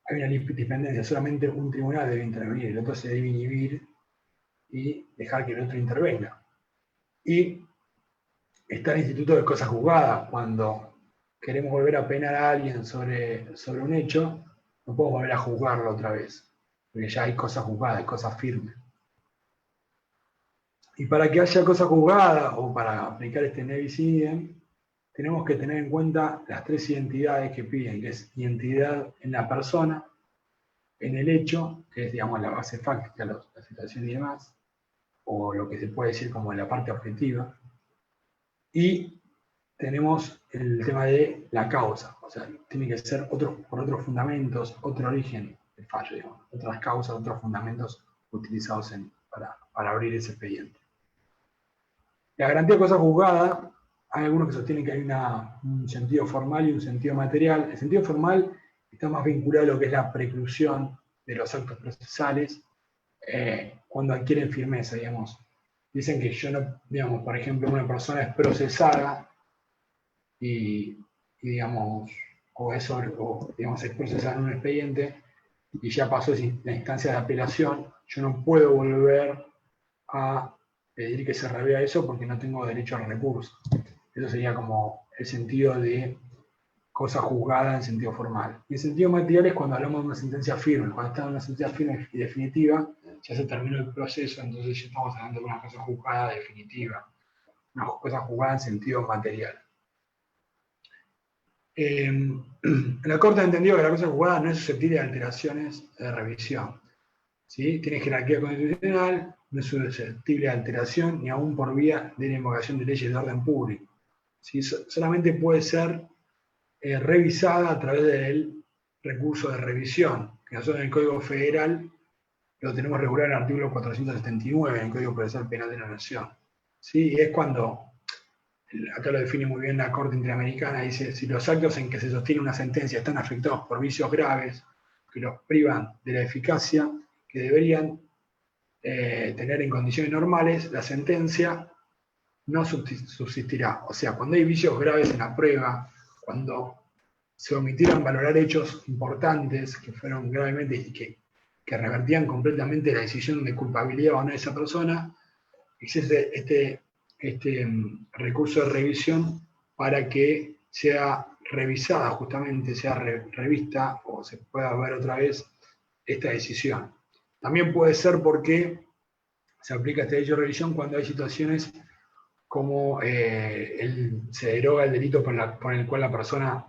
hay una litispendencia, solamente un tribunal debe intervenir, el otro se debe inhibir y dejar que el otro intervenga. Y está el instituto de cosas juzgadas, cuando queremos volver a penar a alguien sobre un hecho, no podemos volver a juzgarlo otra vez, porque ya hay cosas juzgadas, hay cosas firmes. Y para que haya cosa juzgada o para aplicar este nebis in idem, tenemos que tener en cuenta las tres identidades que piden, que es identidad en la persona, en el hecho, que es, digamos, la base fáctica, la situación y demás, o lo que se puede decir como la parte objetiva, y tenemos el tema de la causa, o sea, tiene que ser por otros fundamentos, otro origen del fallo, digamos, otras causas, otros fundamentos utilizados para abrir ese expediente. La garantía de cosa juzgada, hay algunos que sostienen que hay un sentido formal y un sentido material. El sentido formal está más vinculado a lo que es la preclusión de los actos procesales cuando adquieren firmeza, digamos. Dicen que yo no, digamos, por ejemplo, una persona es procesada y digamos, digamos, es procesada en un expediente y ya pasó la instancia de apelación, yo no puedo volver a pedir que se revea eso porque no tengo derecho al recurso. Eso sería como el sentido de cosa juzgada en sentido formal. Y el sentido material es cuando hablamos de una sentencia firme. Cuando está en una sentencia firme y definitiva, ya se terminó el proceso, entonces ya estamos hablando de una cosa juzgada definitiva. Una cosa juzgada en sentido material. La Corte ha entendido que la cosa juzgada no es susceptible de alteraciones de revisión. ¿Sí? Tiene jerarquía constitucional, no es susceptible de alteración ni aún por vía de la invocación de leyes de orden público. ¿Sí? Solamente puede ser revisada a través del recurso de revisión, que nosotros en el Código Federal lo tenemos regulado en el artículo 479 en el Código Procesal Penal de la Nación. ¿Sí? Y es cuando acá lo define muy bien la Corte Interamericana, dice, si los actos en que se sostiene una sentencia están afectados por vicios graves que los privan de la eficacia que deberían tener en condiciones normales, la sentencia no subsistirá. O sea, cuando hay vicios graves en la prueba, cuando se omitieron valorar hechos importantes que fueron gravemente y que revertían completamente la decisión de culpabilidad o no de esa persona, existe este recurso de revisión para que sea revisada justamente, sea revista o se pueda ver otra vez esta decisión. También puede ser porque se aplica este derecho de revisión cuando hay situaciones como se deroga el delito por el cual la persona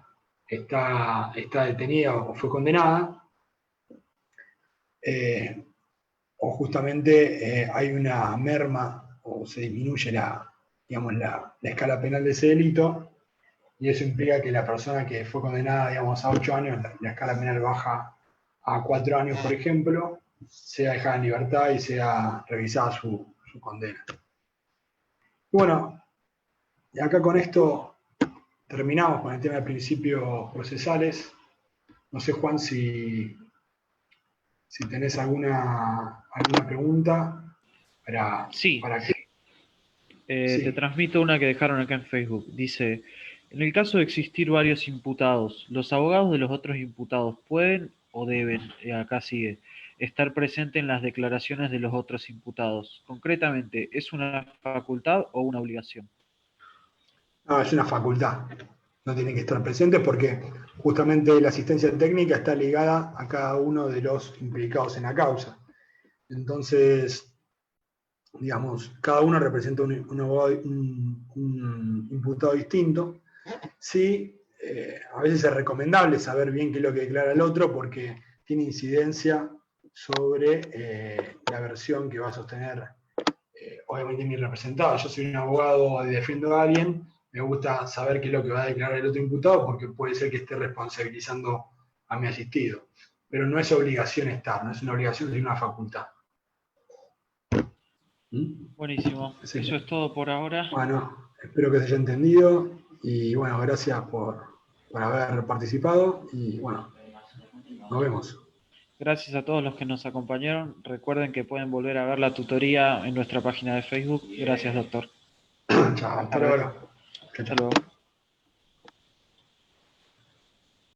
está detenida o fue condenada, o justamente hay una merma o se disminuye digamos, la escala penal de ese delito, y eso implica que la persona que fue condenada, digamos, a 8 años, la escala penal baja a 4 años, por ejemplo, sea dejada en libertad y sea revisada su condena. Bueno, y acá con esto terminamos con el tema de principios procesales. No sé, Juan, si tenés alguna pregunta Sí, para que... te Sí. transmito una que dejaron acá en Facebook. Dice, en el caso de existir varios imputados, ¿los abogados de los otros imputados pueden o deben, acá sigue, estar presentes en las declaraciones de los otros imputados? Concretamente, ¿es una facultad o una obligación? No, es una facultad. No tienen que estar presentes porque justamente la asistencia técnica está ligada a cada uno de los implicados en la causa. Entonces, digamos, cada uno representa un imputado distinto. Sí, a veces es recomendable saber bien qué es lo que declara el otro porque tiene incidencia sobre la versión que va a sostener, obviamente, mi representado. Yo soy un abogado y defiendo a alguien, me gusta saber qué es lo que va a declarar el otro imputado porque puede ser que esté responsabilizando a mi asistido. Pero no es obligación estar, no es una obligación, sino una facultad. ¿Mm? Buenísimo. Sí. Eso es todo por ahora. Bueno, espero que se haya entendido y bueno, gracias por haber participado y bueno, nos vemos. Gracias a todos los que nos acompañaron. Recuerden que pueden volver a ver la tutoría en nuestra página de Facebook. Gracias, doctor. Chao, Buenas hasta tardes. luego. Chao, Hasta chao. luego.